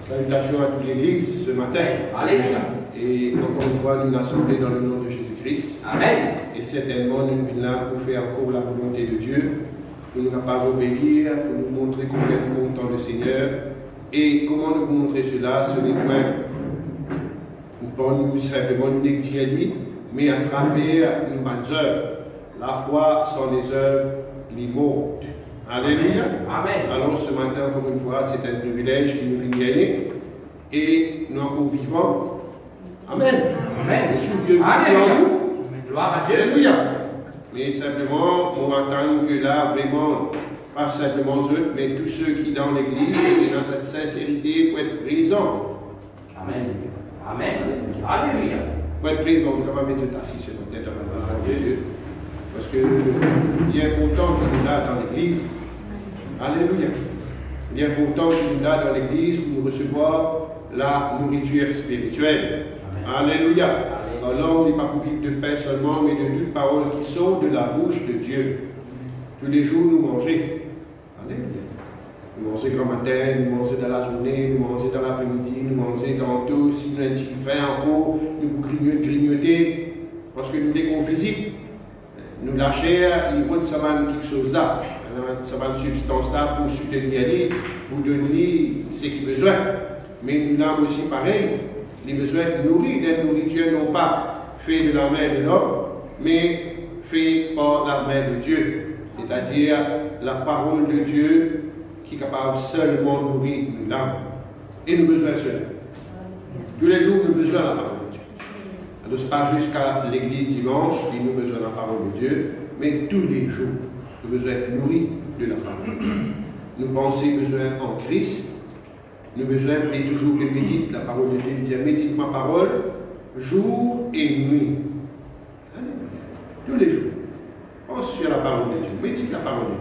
Salutations à toute l'Église ce matin. Alléluia. Et encore une fois, nous l'assemblons dans le nom de Jésus-Christ. Amen. Et certainement, nous sommes là pour faire encore la volonté de Dieu, pour nous capables d'obéir, pour nous montrer combien nous comptons le Seigneur. Et comment nous montrer cela, ce n'est pas nous simplement nous dire lui, mais à travers nos bonnes œuvres. La foi sans les œuvres, les mortes. Alléluia. Amen. Alors ce matin, encore une fois, c'est un privilège qui nous vient gagner. Et nous encore vivants. Amen. Amen. Le souffle Alléluia. Gloire à Dieu. Alléluia. Mais simplement, on entend que là, vraiment, pas simplement eux, mais tous ceux qui dans l'église et dans cette sincérité pour être présents. Amen. Amen. Alléluia. Pour être présents, on va mettre assis sur notre tête dans la présence de Dieu. Parce que bien content qu'il est là dans l'église. Alléluia. Bien content qu'il est là dans l'église pour nous recevoir la nourriture spirituelle. Amen. Alléluia. Alors, l'homme n'est pas pour vivre de pain seulement, mais de toute parole qui sort de la bouche de Dieu. Tous les jours, nous manger. Alléluia. Nous manger grand matin, nous manger dans la journée, nous manger dans l'après-midi, nous manger tantôt, si nous avons un petit faim encore, nous grignoter, parce que nous sommes physique. Nous, la chair, il faut ça va quelque chose là. Ça va une substance là pour soutenir, pour donner ce qu'il a besoin. Mais nous avons aussi pareil, les besoins de nourrir, des nourritures non pas fait de la main de l'homme, mais fait par la main de Dieu. C'est-à-dire la parole de Dieu qui est capable seulement de nourrir l'âme. Et nous besoin seuls. Tous les jours, nous avons besoin de la parole de Dieu. Alors, ce n'est pas jusqu'à l'église dimanche qui nous besoin de la parole de Dieu, mais tous les jours, nous besoin de nourrir de la parole. Nous pensons besoin en Christ. Nous besoin et toujours de méditer la parole de Dieu. Il dit, médite ma parole jour et nuit. Tous les jours. Pense sur la parole de Dieu. Médite la parole de Dieu.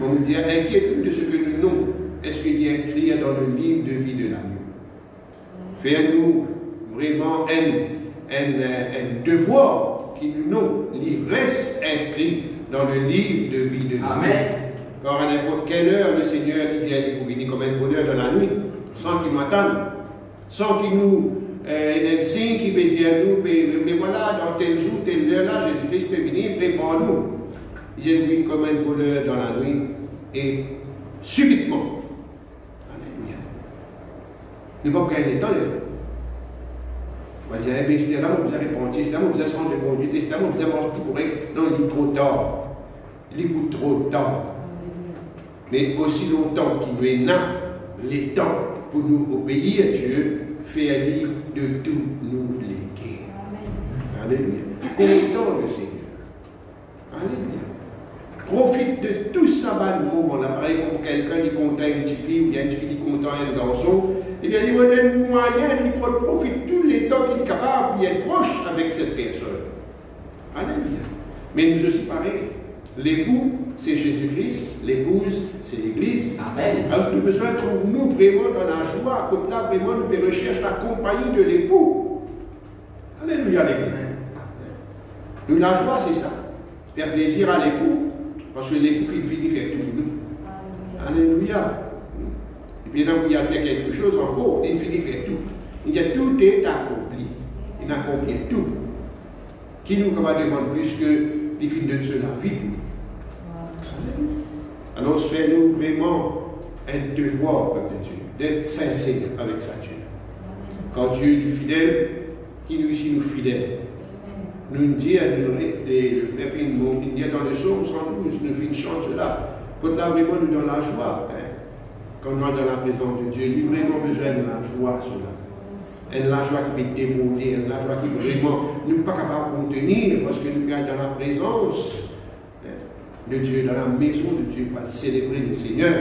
On nous dit, inquiète-nous de ce que nous nommons. Est-ce qu'il est inscrit dans le livre de vie de l'agneau? Fais-nous vraiment un devoir qui nous reste inscrit dans le livre de vie de l'agneau. Amen. Car à n'importe quelle heure, le Seigneur dit pour venir comme un voleur dans la nuit, sans qu'il nous attende, sans qu'il nous ait un signe qui peut dire nous, mais voilà, dans tel jour, telle heure là, Jésus-Christ peut venir, prépare-nous. Il vient comme un voleur dans la nuit, et subitement, alléluia. Nous ne pouvons pas gagner le temps. On va dire, eh bien, c'est là où vous avez répondu, c'est là où vous avez changé de conduite, c'est là où vous avez mangé tout correct. Non, il est trop tard. Il est trop tard. Mais aussi longtemps qu'il est là, les temps pour nous obéir à Dieu, faire lire de tous nous les guerres. Alléluia. Content le Seigneur. Alléluia. Profite de tout ça, moment là. Pareil comme quelqu'un qui est content une petite fille, ou bien une fille qui est content un garçon, et bien il va donner un moyen, il profite tous les temps qu'il est capable pour être proche avec cette personne. Alléluia. Mais nous aussi pareil. L'époux, c'est Jésus-Christ, l'épouse, c'est l'Église. Amen. Alors nous besoin de trouver-nous vraiment dans la joie, comme là vraiment nous recherchons la compagnie de l'époux. Alléluia l'Église. Nous la joie c'est ça. Faire plaisir à l'époux, parce que l'époux finit faire tout pour nous. Alléluia. Et puis donc il a fait quelque chose encore, il finit faire tout. Il dit tout est accompli. Il accomplit tout. Qui nous va demander plus que les filles de Dieu la vie? Alors, fais-nous vraiment un devoir, peuple de Dieu, d'être sincère avec sa Dieu. Quand Dieu est fidèle, qui nous aussi nous fidèle. Nous dit, le frère fait il dit dans le psaume 112, nous fait une chance là. Quand là, vraiment, nous dans la joie. Quand on est dans la présence de Dieu, nous avons vraiment besoin de la joie, cela. Et la joie qui peut déborder, la joie qui vraiment nous pas capable de contenir, parce que nous sommes dans la présence de Dieu, dans la maison de Dieu, pour célébrer le Seigneur,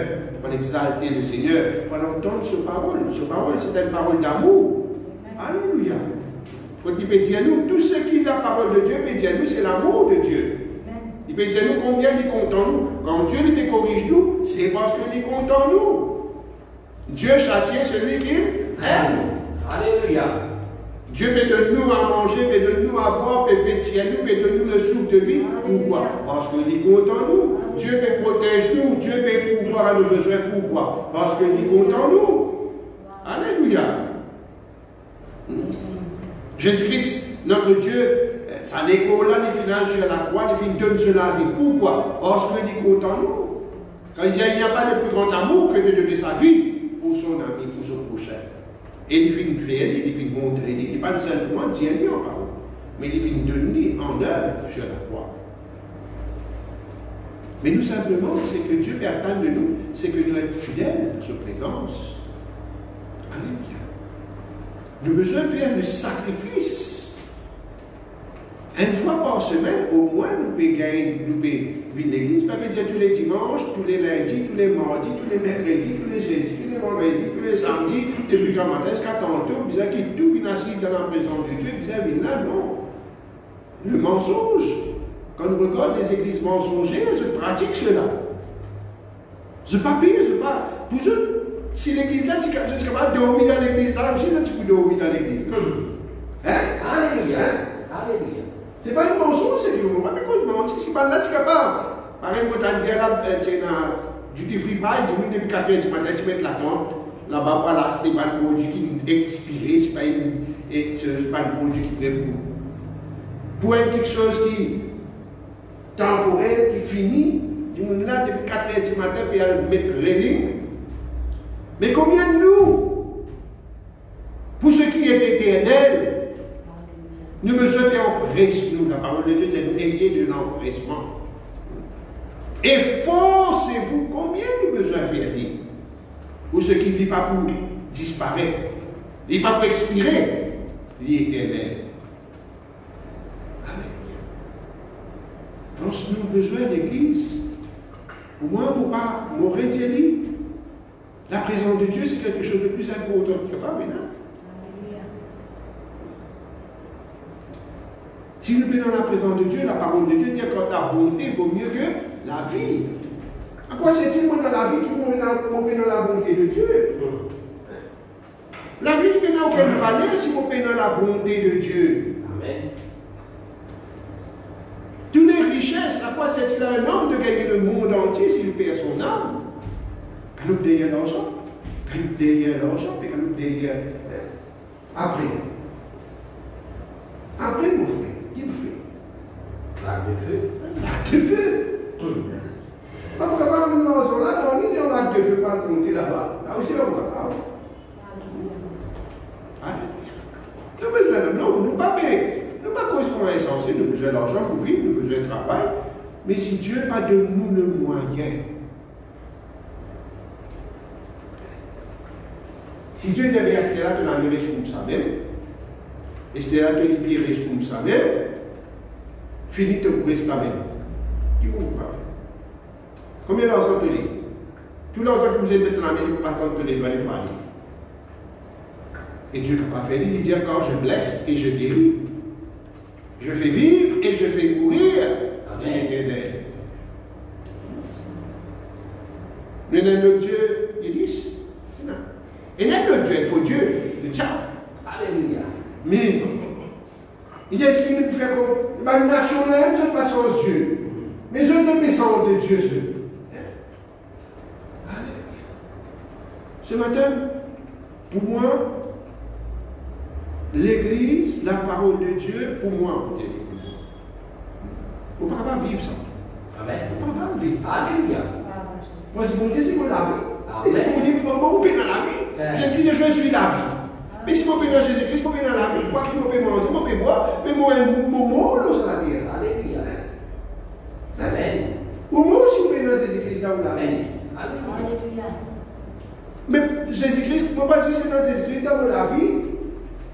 pour exalter le Seigneur, pour entendre sa parole. Sa parole, c'est une parole d'amour. Alléluia. Quand il peut dire nous, tout ce qui est la parole de Dieu, peut dire nous, c'est l'amour de Dieu. Il peut dire nous combien il est content nous. Quand Dieu nous corrige nous, c'est parce qu'il est content nous. Dieu châtie celui qu'il aime. Alléluia. Dieu peut donner nous à manger, peut donner nous à boire, peut vêtir nous, peut donner nous le souffle de vie. Pourquoi? Parce qu'il est content nous. Dieu peut protéger nous, Dieu peut pouvoir à nos besoins. Pourquoi? Parce qu'il est content nous. Alléluia. Jésus-Christ, notre Dieu, ça l'écho là, il finit sur la croix, il finit donne sur la vie. Pourquoi? Parce qu'il est content nous. Quand il n'y a pas de plus grand amour que de donner sa vie pour son ami, pour son prochain. Et il finit faire, il finit montrer, il n'est pas simplement dire en parole, mais il finit donner en œuvre sur la croix. Mais nous simplement, c'est que Dieu attend de nous, c'est que nous sommes fidèles à sa présence. Alléluia. Nous avons besoin de faire le sacrifice. Une fois par semaine, au moins, nous pouvons gagner, nous pouvons vivre l'église. Pas dire tous les dimanches, tous les lundis, tous les mardis, tous les mercredis, tous les jeudis, tous les vendredis, tous les samedis, depuis quand matin, jusqu'à tantôt, vous avez tout vient assis dans la présence de Dieu, vous avez là, non. Le mensonge. Quand on regarde les églises mensongères, je pratique cela. Je ne pas pire, je ne pas. Pour eux, si l'église là, tu es capable de dormir dans l'église là, aussi, là, tu peux dormir dans l'église. Hein? Alléluia. Hein? Alléluia. Ce n'est pas une mensonge, c'est du moment. Mais quand tu mens, si pas là, tu es capable. Par exemple, tu as dit là, tu es dans du free pie, tu mets depuis 4 heures du matin, tu mets la tente. Là-bas, voilà, ce n'est pas un produit qui est expiré, ce n'est pas un produit qui est pour être quelque chose qui est temporel, qui finit. Du monde là, depuis 4 heures du matin, puis elle mettre running. Mais combien de nous, pour ce qui est éternel, nous besoin d'empresse-nous. La parole de Dieu dit nous aider de l'empressement. Et forcez-vous, combien nous besoin de faire dire pour ce qui ne vit pas pour disparaître, il n'est pas pour expirer, il est éternel. Alléluia. Donc, nous avons besoin d'église. Au moins, pour ne pas mourir d'y. La présence de Dieu, c'est quelque chose de plus important que pas maintenant. Si nous venons dans la présence de Dieu, la parole de Dieu dit que la bonté vaut mieux que la vie. À quoi c'est-il dans la vie qui vont dans la bonté de Dieu? La vie n'a aucune valeur si on peut dans la bonté de Dieu. Amen. Toutes les richesses, à quoi c'est-il un homme de gagner le monde entier s'il perd son âme? Quand nous derrière l'argent, quand nous derrière l'argent, puis quand nous derrière. Après. Après, mon frère, qui le fait? Lac de feu. Lac de feu. Pas pour avoir une maison là, on est dans un lac de feu, pas le compter là-bas. Là aussi, on va pas. Nous avons besoin de nous, nous pas correspondre à l'essentiel, nous avons besoin d'argent pour vivre, nous avons besoin de travail. Mais si Dieu n'a pas de nous le moyen, si Dieu devait rester là, de la riche comme ça même, et c'est là de l'hyper riche comme ça même, finit de rester là même. Qui m'en parle? Combien d'argent te l'est? Tout l'argent que vous êtes maintenant à la maison, vous passez dans le doit aller parler. Et Dieu n'a pas fait, il dit encore je blesse et je guéris. Je fais vivre et je fais mourir, dit l'Éternel. Mais notre Dieu, il dit, non. Et notre Dieu, il faut Dieu, le diable. Alléluia. Mais, il dit, est-ce qu'il nous fait comme une nation là, je ne passe sans Dieu. Mais je ne descends de Dieu. Alléluia. Ce matin, pour moi, l'Église, la parole de Dieu, pour moi, on ne peut pas vivre ça. Amen. On ne peut pas vivre. Alléluia. Moi, je me dis, c'est mon la vie. Amen. Et si on dit, comment on peut dans la vie? Je dis, je suis la vie. Mais si on peut dans Jésus-Christ, on peut dans la vie. Quoi qu'il peut manger, on peut boire, mais moi, mon mot, ça veut dire. Alléluia. Amen. Au moins, si on peut dans Jésus-Christ, là où la vie. Alléluia. Mais Jésus-Christ, on ne peut pas dire que c'est dans Jésus-Christ, là où la vie.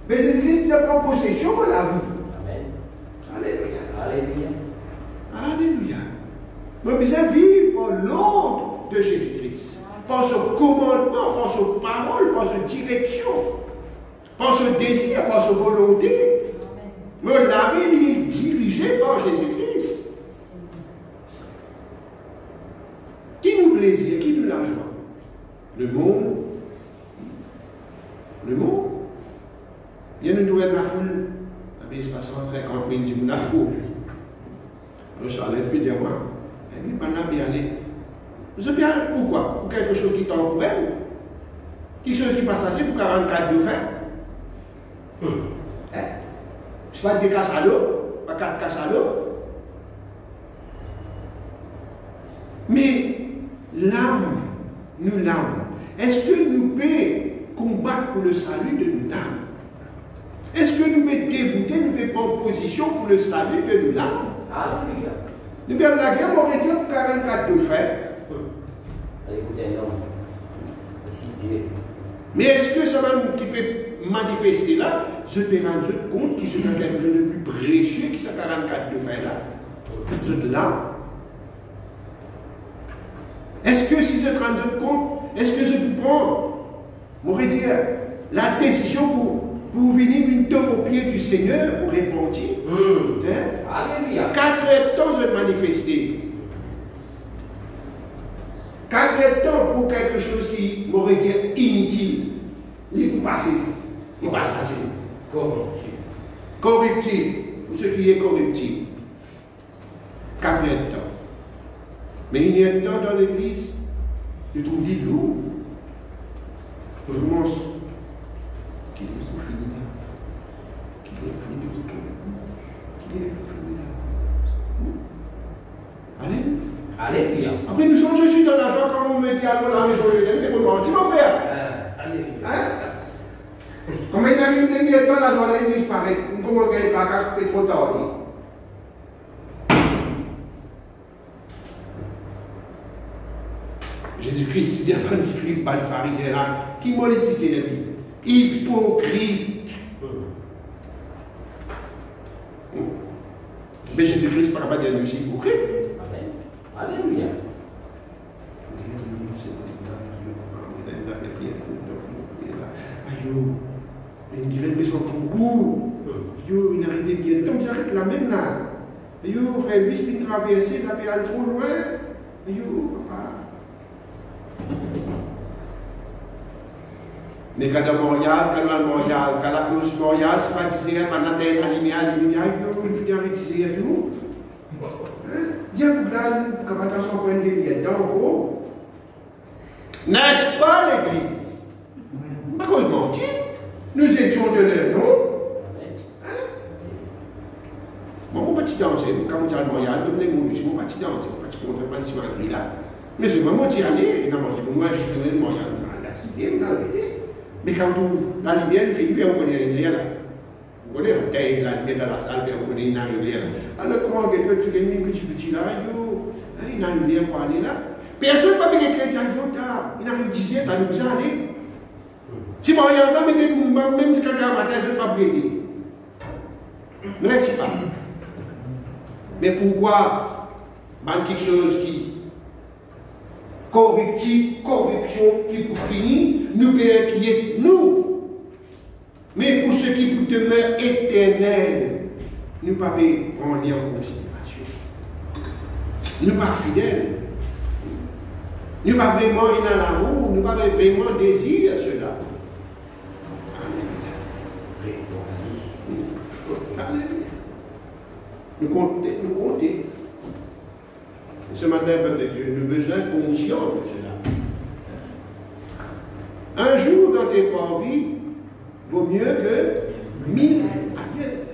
Mais Jésus-Christ prend possession de la vie. Amen. Alléluia. Alléluia. Alléluia. Nous devons vivre par l'ordre de Jésus-Christ. Par son commandement, par son parole, par sa direction, par son désir, par sa volonté. Mais la vie est dirigée par Jésus-Christ. Qui nous plaisir, qui nous la joie? Le monde. Le monde. Il y a une nouvelle la foule. Il se passe 150 000 du monde à foule. Alors, je allais plus dire moi. Il n'y a pas bien aller. Vous savez bien pourquoi? Pour quelque chose qui est temporel. Qui sont qui passent assez pour 44 de fer? Je ne pas des casses à l'eau, pas 4 casses à l'eau. Mais l'âme, nous l'âme, est-ce que nous pouvons combattre pour le salut de nous l'âme? Est-ce que nous pouvons débouter, nous pouvons prendre position pour le salut de nous l'âme? Alléluia. Nous gagnons la guerre, on retient pour 44 de fer. Allez, écoutez un homme. Merci Dieu. Mais est-ce que ça va qui peut manifester là, je peux rendre compte qu'il se fait quelque chose de plus précieux que ce 44 de fer là? C'est là. Est-ce que si je te rends compte, est-ce que je peux prendre, m'aurait dit, la décision pour venir une tombe au pied du Seigneur pour repentir? Alléluia. 4 temps je vais manifester. 4 temps pour quelque chose qui m'aurait dit inutile. Il peut passer ça. Il passe à ça. Corruptible. Pour ce qui est corruptible. 4 temps. Mais il y a un temps dans l'église, je trouve dit lourd. Je commence. Qui est pour finir? Qui est pour finir? Qui est pour finir? Allez. Alléluia. Après, nous sommes, je suis dans la joie quand on me dit à la maison de Dieu, mais comment tu vas faire? Alléluia. Hein? Comment il arrive de mieux temps, la joie disparaît. Comment on gagne pas, c'est trop tard. Jésus-Christ, il y a un scribe, pas de pharisien là, qui monétise la vie. Hypocrite. Mais Jésus-Christ ne parle pas de lui, c'est hypocrite. Amen. Alléluia. Il dirait que son concours, il n'arrivait bien. Donc j'arrête là même là. Frère, lui, il traverser, il avait allé trop loin. Papa. Mais quand dans Montréal, quand la cloche Montréal, c'est pas disait, maintenant, t'es animé à l'immédiat, il faut bien rédiger tout. Dieu vous là, comment t'as son point de vue, dans le gros. N'est-ce pas l'église? Pas qu'on mentit. Nous étions de leur nom. Mon petit danser, quand on dit à Montréal, je me dis, mon petit danser, mon petit contre le petit là. Mais c'est vraiment tiré, et non, moi, je suis de Montréal, la cité, on a arrêté. Mais quand la lumière fait une on connaît la lumière là. Vous connaissez, on taille la lumière dans la salle, on connaît une lumière. Alors, comment on fait un petit là, il y a une lumière pour aller là. Personne ne peut pas dire chrétien, il faut tard. Il arrive 17, il nous a allé. Si moi, il y a un homme, même si quelqu'un matin, je ne vais pas prêter. Ne laissez pas. Mais pourquoi quelque chose qui corruptible, corruption, qui pour finir, nous peut inquiéter, nous. Mais pour ceux qui demeurent éternels, nous ne pouvons pas prendre en considération. Nous ne sommes pas fidèles. Nous ne sommes pas vraiment dans l'amour, nous ne sommes pas vraiment désir à cela. Nous comptons. Ce matin, peuple de Dieu, nous avons besoin de conscience de cela. Un jour dans tes parvis vaut mieux que 1000 ailleurs.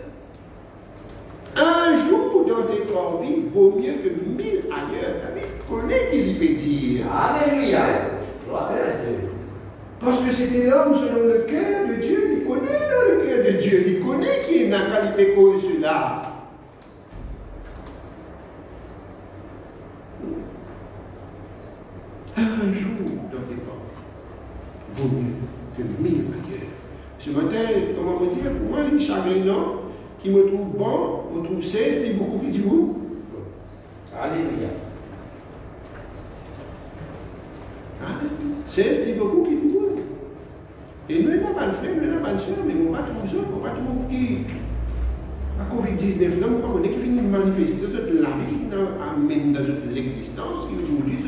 Un jour dans tes parvis vaut mieux que 1000 ailleurs. Tu connais qu'il peut dire. Alléluia. Gloire à Dieu. Parce que c'était l'homme selon le cœur de Dieu. Il connaît dans le cœur de Dieu. Il connaît qui est dans la qualité pour cela. Un jour dans tes parvis vaut mieux que 1000 ailleurs. Ce matin, comment me dire, pour moi, il est chagrinant, qui me trouve bon, me trouve 16, puis beaucoup plus du monde. Alléluia. 16, puis beaucoup qui du monde. Et nous, n'avons pas de frère, nous, n'avons pas de soeur, mais on va trouver ça, on va trouver qui. La Covid-19, là, on va qui finit de manifester cette vie qui amène dans l'existence, qui aujourd'hui,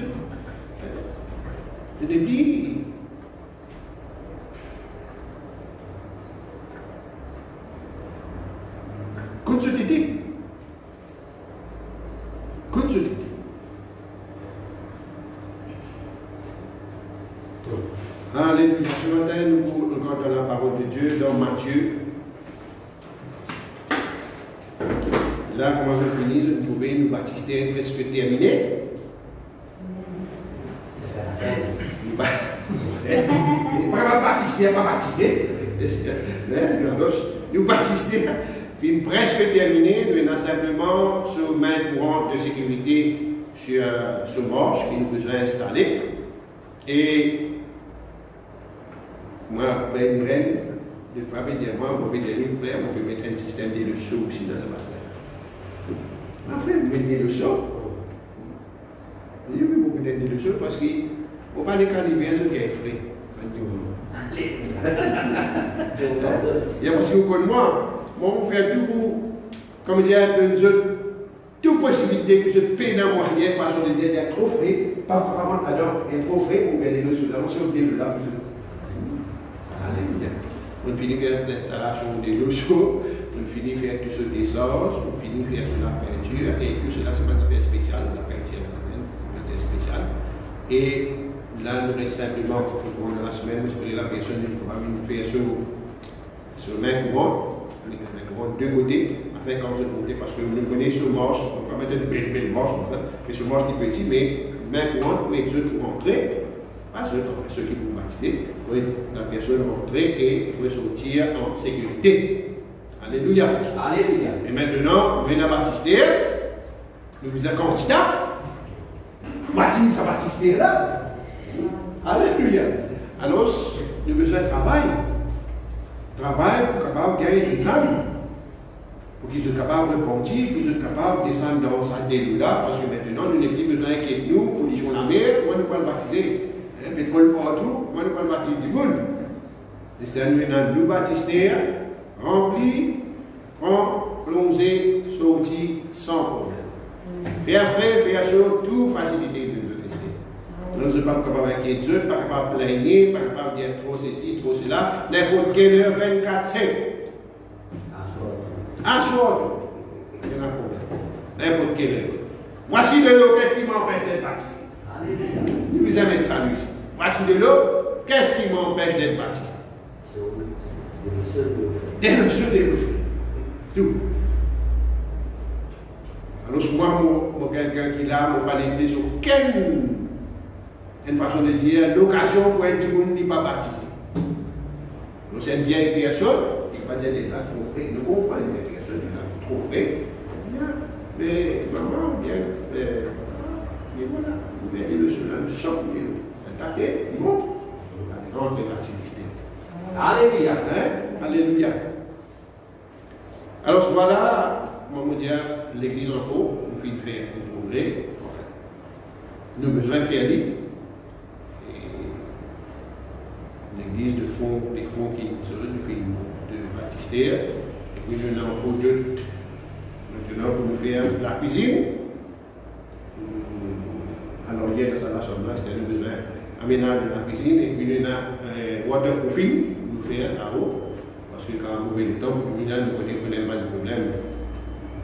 c'est des petits. Comme ce t'était. Comme ce t'était. Allez. Alléluia. Ce matin, nous regardons la parole de Dieu dans Matthieu. Là, comment je finis, vous pouvez nous baptiser presque terminé. Pas baptiser, pas baptiser. Nous baptiser, puis presque terminé. Nous avons simplement ce main courant de sécurité sur ce marche qui nous besoin installer. Et moi, après une reine, de frapper diamant, on peut dire on peut mettre un système de leçons aussi dans ce master. Enfin, vous mettez des leçons. Oui, vous mettez des leçons parce qu'il ne faut pas les calibrer ce qui est frais. Il y a parce que vous connaissez moi, on fait tout pour, comme il y a toute possibilité que je paie dans mon moyen, par exemple, il y a trop frais, pas vraiment, alors, il y a trop frais, on met les leçons là, on se dit là. Alléluia. On finit faire l'installation des logos, on finit faire tout ce d'essence, on finit faire sur la peinture, et tout cela, c'est pas une affaire spéciale, la peinture, une affaire spéciale. Et là, nous restons simplement, au cours de la semaine, nous prenons la personne qui va nous faire sur le main courant, deux côtés, afin quand vous montez, parce que vous nous connaissez sur marche, on va mettre une belle marche, mais sur marche qui est petit, mais main courante pour être sûr pour entrer. Pas ceux qui vous baptisez, la personne rentrer et vous sortir en sécurité. Alléluia. Alléluia. Et maintenant, vous venez à baptiser, nous vous avons candidat. Baptise à baptiser là. Alléluia. Alors, nous avons besoin de travail. Travail pour capable gagner des amis. Pour qu'ils soient capables de grandir, pour qu'ils soient capables de descendre dans cette déloula, parce que maintenant, nous n'avons plus besoin que nous, pour les la mer, pour nous pas le baptiser. Pétrole partout, moi, nous ne pouvons pas baptiser du monde. C'est-à-dire, nous baptiser, rempli, prend, plongé, sorti, sans problème. Faire frais, faire chaud, tout facilité de nous tester. Nous ne sommes pas capables de Dieu, pas capables de plaigner, pas capables de dire trop ceci, trop cela. N'importe quelle heure, 24/7. À soir. Il y a un problème. N'importe quelle heure. Voici de l'eau, qu'est-ce qui m'empêche d'être baptisé? Nous vous aimons ça, lui. Voici de l'eau, qu'est-ce qui m'empêche d'être baptisé? Des leçons de l'eau. Tout. Alors, moi, quelqu'un qui l'a, on va l'écouter sur une façon de dire l'occasion pour être du monde n'est pas baptisé. Donc, c'est une vieille personne, il ne va pas dire des là trop frais, ne comprend pas une vieille personne, des là trop frais. Mais maman, bien, mais voilà, vous verrez le soleil, le choc, attaqué, bon, rentrez baptisé. Alléluia. Alléluia. Alors voilà, on va dire l'église en haut, nous finissons de faire un progrès. Nous avons besoin de faire l'île. L'église de fond, les fonds qui nous finissent de baptiser. Et puis nous avons encore d'autres. Maintenant, pour nous faire la cuisine. Alors, il y a dans la chambre là, c'était le besoin aménage de la cuisine. Et puis nous avons waterproofing, nous faire à l'eau. Parce que quand vous voyez le temps, nous connaissons pas de problème.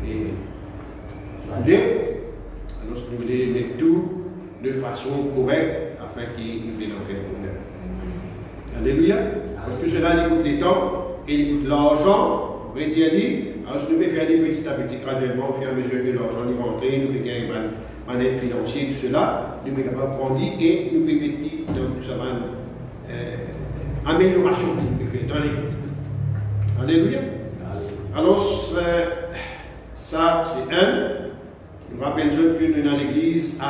Et alors, nous voulons mettre tout de façon correcte afin qu'il nous ait aucun problème. Alléluia. Parce que cela coûte les temps et il coûte l'argent. Vous pouvez dire, alors je devais faire des petit à petit graduellement, au fur et à mesure que l'argent est rentré, nous pouvons gagner un aide financier, tout cela, nous sommes capables de prendre et nous pouvons mettre dans tout ça, amélioration que nous pouvons faire dans l'église. Alléluia. Alors, ça, c'est un. Je vous rappelle que nous sommes dans l'église à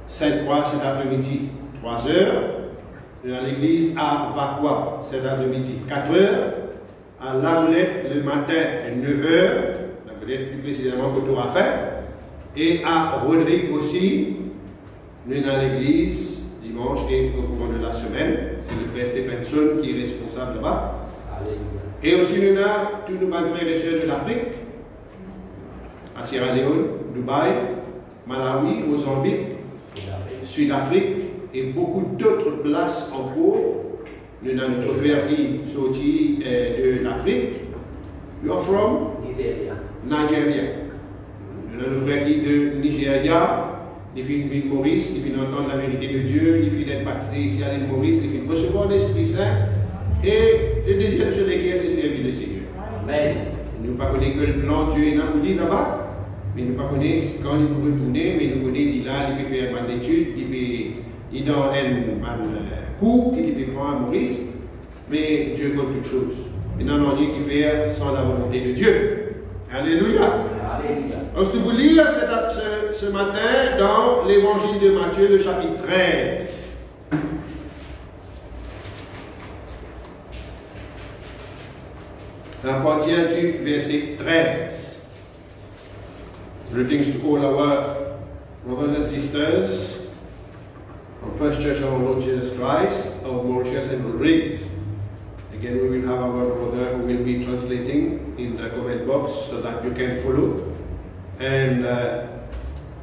Sainte-Croix cet après-midi, 3 heures. Nous sommes dans l'église à Vacqua cet après-midi, 4 heures. À La Roulette le matin, 9 heures. La Roulette, plus précisément, que tu auras fait. Et à Rodrigue aussi. Nous sommes dans l'église dimanche et au cours de la semaine. C'est le frère Stephenson qui est responsable là-bas. Et aussi, nous avons tous nos frères et sœurs de l'Afrique, à Sierra Leone, Dubaï, Malawi, Mozambique, Sud-Afrique et beaucoup d'autres places en cours. Nous avons notre frère qui sorti de l'Afrique. You are from? Nigeria. Nigeria. Nous avons notre frère qui est de Nigeria. il fait une Maurice, il fait entendre la vérité de Dieu, il fait être baptisé ici à l'île Maurice, il fait recevoir l'Esprit Saint. Et le désir de ce guerre, c'est servir le Seigneur. Amen. Nous ne connaissons pas que le plan Dieu est là-bas, mais nous ne connaissons pas quand il peut retourner, mais nous connaissons qu'il peut faire une étude, il dans un cours qu'il peut prendre à Maurice, mais Dieu peut toutes choses. Mais non, on dit qu'il fait sans la volonté de Dieu. Alléluia. Alléluia. On se vous lire ce matin dans l'évangile de Matthieu, le chapitre 13. À partir du verset 13. Greetings to all our brothers and sisters from First Church of our Lord Jesus Christ, of Mauritius and Rodriguez. Again, we will have our brother who will be translating in the comment box so that you can follow. And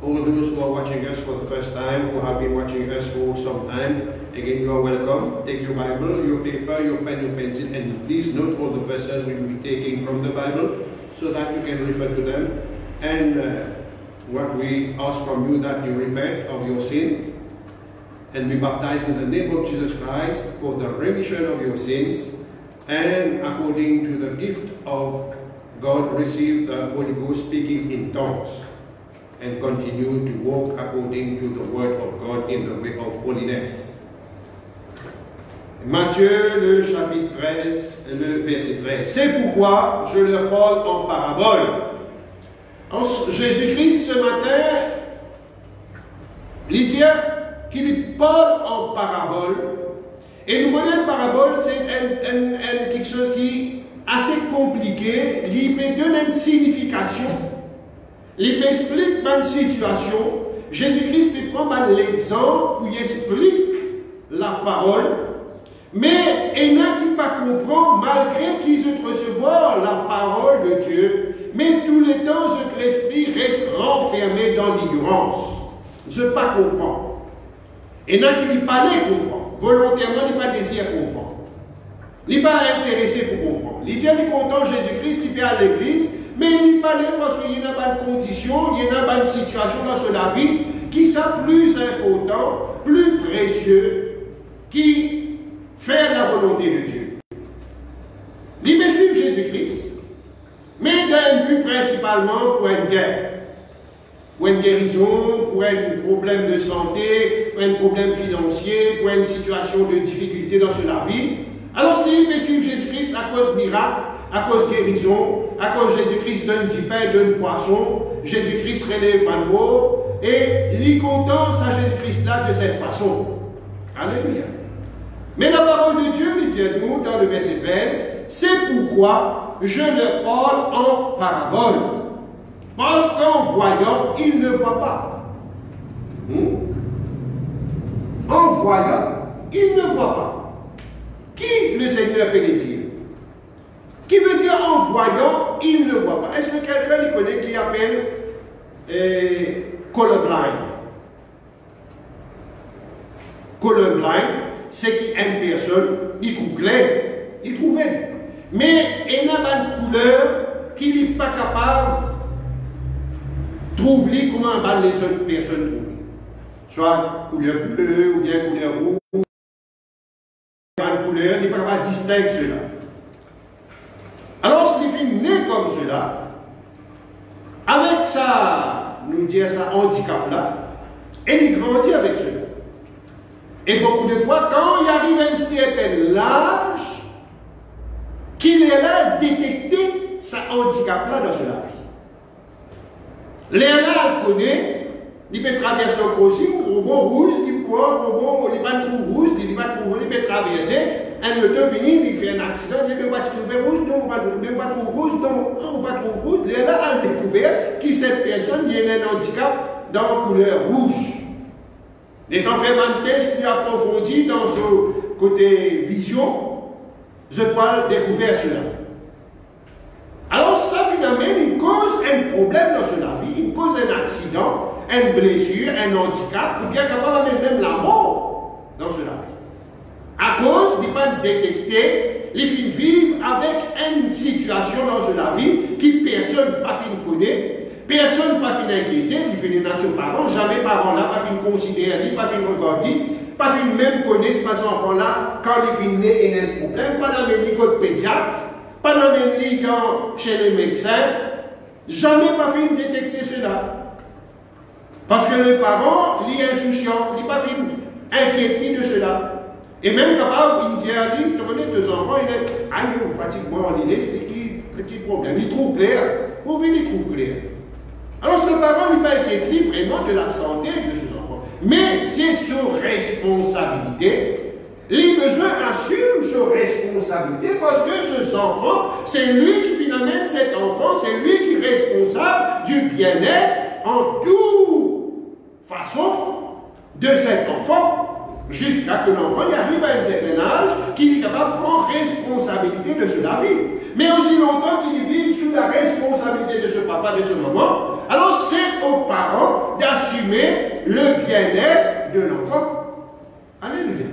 all those who are watching us for the first time, who have been watching us for some time, again, you are welcome. Take your Bible, your paper, your pen, your pencil, and please note all the verses we will be taking from the Bible so that you can refer to them. And what we ask from you, that you repent of your sins and be baptized in the name of Jesus Christ for the remission of your sins, and according to the gift of God, receive the Holy Ghost, speaking in tongues, and continue to walk according to the word of God in the way of holiness. Matthieu, le chapitre 13, le verset 13. C'est pourquoi je leur parle en parabole. Jésus-Christ, ce matin, il dit qu'il parle en parabole. Et nous connaissons la parabole, c'est quelque chose qui est assez compliqué. Il peut donner une signification. Il peut expliquer une situation. Jésus-Christ peut prendre l'exemple pour expliquer la parole. Mais il y en a qui ne comprennent pas, malgré qu'ils ont recevoir la parole de Dieu. Mais tout le temps, l'esprit reste renfermé dans l'ignorance. Je ne pas comprendre. Il y en a qui ne pas les comprendre. Volontairement, il n'est pas désiré comprendre. Il n'est pas intéressé pour comprendre. Il dit qu'il est content Jésus-Christ, il peut à l'église, mais il n'est pas là parce qu'il y a une bonne condition, il y a une bonne situation dans la vie qui sont plus important, plus précieux, qui fait la volonté de Dieu. Il veut suivre Jésus-Christ, mais d'un but principalement pour une guerre, pour une guérison, pour un problème de santé, pour un problème financier, pour une situation de difficulté dans la vie. Alors, il veut suivre Jésus-Christ à cause de miracle, à cause de guérison, à cause de Jésus-Christ donne du pain, donne du poisson, Jésus-Christ relève un mot, et il est content à Jésus-Christ-là de cette façon. Alléluia. Mais la parole de Dieu, il dit à nous dans le verset 13, c'est pourquoi je leur parle en parabole. Parce qu'en voyant, ils ne voient pas. En voyant, ils ne voient pas. Qui le Seigneur peut le dire? Qui veut dire en voyant, il ne voit pas? Est-ce que quelqu'un le connaît qui appelle colorblind? Colorblind, c'est qu'une personne, il trouve clair, il trouve. Mais il y a une couleur qu'il n'est pas capable de trouver comment les autres personnes trouvent. Soit couleur bleue ou bien couleur rouge. Une couleur, il n'est pas capable de distinguer cela. Alors, s'il fait né comme cela, avec ça, nous disons ça handicap-là, et il grandit avec cela. Et beaucoup de fois, quand il arrive à un certain âge, qu'il est là détecter ce handicap-là dans cela. Léa connaît, il peut traverser le crossing, robot rouge, il n'est pas trop rouge, il peut traverser, un auto fini, il fait un accident, il ne peut pas trouver rouge, non, pas trop rouge, non, pas trop rouge. Léa a découvert que cette personne, il y a un handicap dans la couleur rouge. Étant fait un test plus approfondi dans ce côté vision, je peux découvrir cela. Alors ça finalement, il cause un problème dans sa vie, il cause un accident, une blessure, un handicap, ou bien capable même la mort dans sa vie. À cause, il ne peut pas détecter, il vit vivre avec une situation dans sa vie qui personne ne peut pas connaître, personne ne va finir inquiéter, il finit dans ses parents, jamais parents là, pas finir considérer, pas finir regarder, pas finir même connaître pas enfant là, quand il finit né, il y a un problème, pas dans les lits de pédiatre, pas dans les lits chez les médecins, jamais pas finir détecter cela. Parce que les parents, ils sont insouciants, ils ne sont pas inquiétés de cela. Et même capable, il dit à lui, tu connais deux enfants, il est, aïe, pratiquement, il est, c'est petit problème, il trouve clair. Vous voyez, il trouve clair. Alors, ce parent n'est pas inquiété vraiment de la santé de ses enfants. Mais c'est sa responsabilité. Les besoins assument sa responsabilité parce que ce enfant, c'est lui qui finalement, cet enfant, c'est lui qui est responsable du bien-être en toute façon de cet enfant, jusqu'à que l'enfant y arrive à un certain âge qu'il est capable de prendre responsabilité de cela vie. Mais aussi longtemps qu'il vit sous la responsabilité de ce papa, de ce maman, alors c'est aux parents d'assumer le bien-être de l'enfant. Alléluia.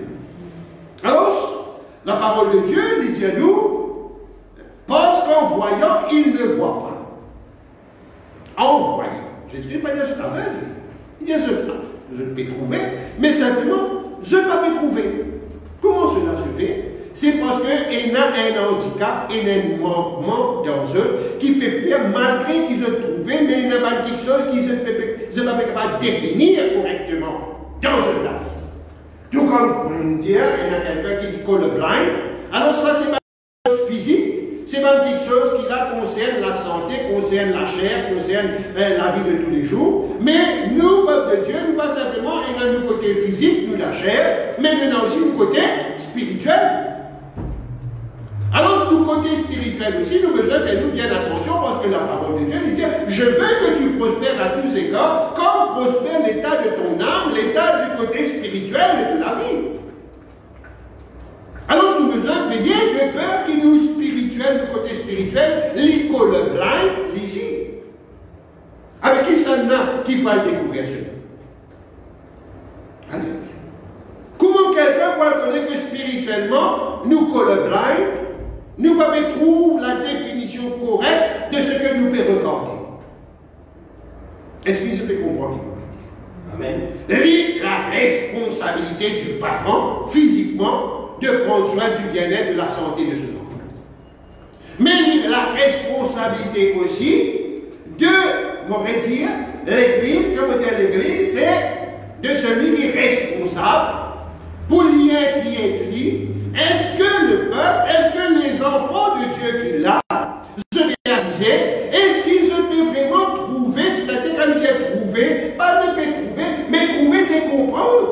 Alors, la parole de Dieu dit à nous, parce qu'en voyant, il ne voit pas. En voyant. Jésus pas dire ce travail. Il dit je peux trouver, mais simplement, je ne peux pas trouver. Comment cela se fait? C'est parce qu'il y a un handicap et un manquement dans eux qui peut faire malgré qu'ils ont trouvé, mais il n'y a pas quelque chose qu'ils ne sont pas capables de définir correctement dans eux là. Tout comme on dit, il y a quelqu'un qui dit colorblind, alors ça c'est pas quelque chose physique, c'est pas quelque chose qui là concerne la santé, concerne la chair, concerne la vie de tous les jours. Mais nous, peuple de Dieu, nous pas simplement ayons le côté physique, nous la chair, mais nous avons aussi le côté spirituel. Alors, du côté spirituel aussi, nous devons faire nous bien attention parce que la parole de Dieu dit je veux que tu prospères à tous égards, comme prospère l'état de ton âme, l'état du côté spirituel de la vie. Alors, nous devons veiller de peur que nous spirituels, du côté spirituel, l'école blind, ici. Avec qui ça n'a qui va découvrir cela? Alléluia. Comment quelqu'un peut connaître que spirituellement, nous colorblind, nous ne trouvons la définition correcte de ce que nous pouvons regarder? Est-ce que vous pouvez comprendre? Amen. La responsabilité du parent, physiquement, de prendre soin du bien-être, de la santé de ses enfants. Mais la responsabilité aussi de, on va dire, l'Église, comme on dit l'Église, c'est de celui qui est responsable pour l'y inclure. Est-ce que le peuple, est-ce que les enfants de Dieu qui l'a, se réalisaient, est-ce qu'ils se peuvent vraiment trouver, c'est-à-dire quand j'ai trouvé, pas de trouver, mais trouver c'est comprendre.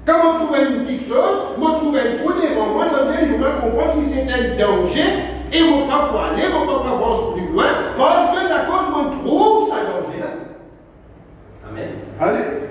Quand on trouve une petite chose, on trouve un trou devant moi, ça veut dire que je comprends que c'est un danger et on ne peut pas aller, on ne peut pas avancer plus loin parce que la cause on trouve ça danger là. Amen. Allez.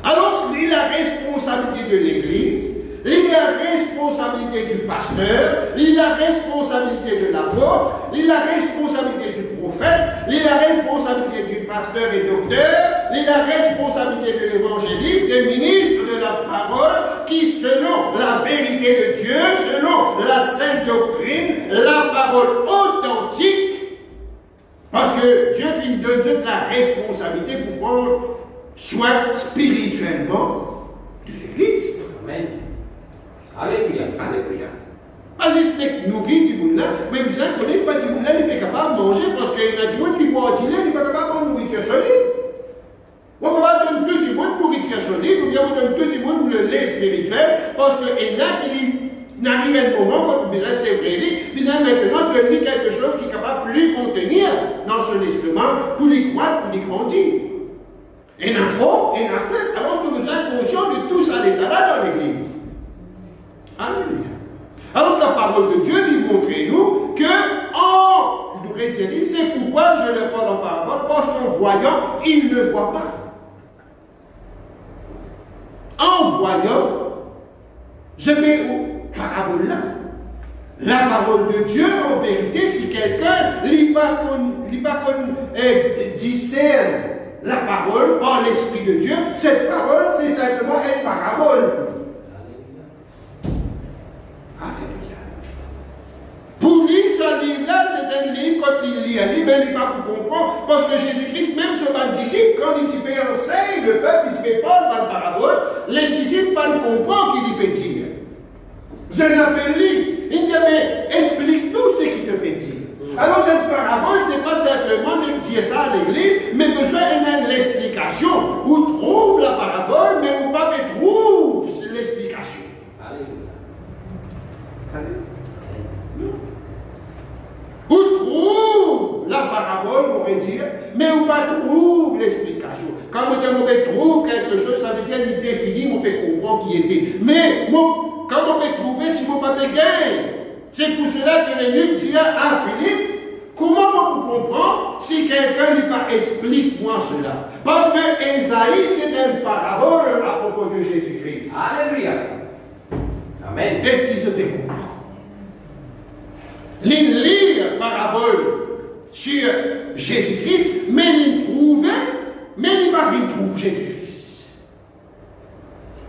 Alors, il y a la responsabilité de l'Église, il y a la responsabilité du pasteur, il y a la responsabilité de l'apôtre, il y a la responsabilité du prophète, il y a la responsabilité du pasteur et docteur, il y a la responsabilité de l'évangéliste, des ministres de la parole, qui, selon la vérité de Dieu, selon la sainte doctrine, la parole authentique, parce que Dieu donne la responsabilité pour prendre soin spirituellement de l'Église. Amen. Alléluia. Alléluia. Pas juste nourrir du monde là, mais vous savez pas du monde là, il n'est pas capable de manger parce qu'il y a du monde qui boit il n'est pas capable de nourriture solide. On ne peut pas donner tout du monde nourriture solide, ou bien on donne tout du monde le lait spirituel, parce qu'il y en a qui n'arrive à un moment quand vous c'est vrai, vous avez maintenant donner quelque chose qui est capable de lui contenir dans son estomac pour lui croître, pour lui grandir. Et il en faut, et il en fait. Alors nous sommes conscients de tout ça l'état-là dans l'Église. Alléluia. Alors la parole de Dieu lui montre nous que en nous retirer, c'est pourquoi je le parle en parabole, parce qu'en voyant, il ne voit pas. En voyant, je mets au parabole là. La parole de Dieu, en vérité, si quelqu'un discerne la parole par l'Esprit de Dieu, cette parole, c'est simplement une parabole. Alléluia. Pour lui, ce livre-là, c'est certaines lignes, quand il lit, mais il n'est pas pour comprendre, parce que Jésus-Christ, même sur les disciples, quand il dit enseigne le peuple, il ne fait pas de parabole, les disciples ne comprennent qu'il peut dire. Je l'appelle lui, il dit, mais explique-nous ce qu'il te peut dire. Alors cette parabole, ce n'est pas simplement de dire ça à l'église, mais besoin d'une l'explication. Où trouve la parabole, mais où pas trouve l'explication. Alléluia. Où trouve la parabole, on pourrait dire, mais où pas trouve l'explication. Quand on trouve quelque chose, ça veut dire qu'il définit, on peut comprendre qui était. Mais quand on peut trouver, si on ne peut pas gagner, c'est pour cela que l'Eunuque dit à Philippe, comment on peut comprendre si quelqu'un lui pas explique-moi cela? Parce que Ésaïe, c'est une parabole à propos de Jésus-Christ. Alléluia. Amen. Est-ce qu'il se fait comprendre? Il lit une parabole sur Jésus-Christ, mais il trouve, mais il ne va pas trouver Jésus-Christ.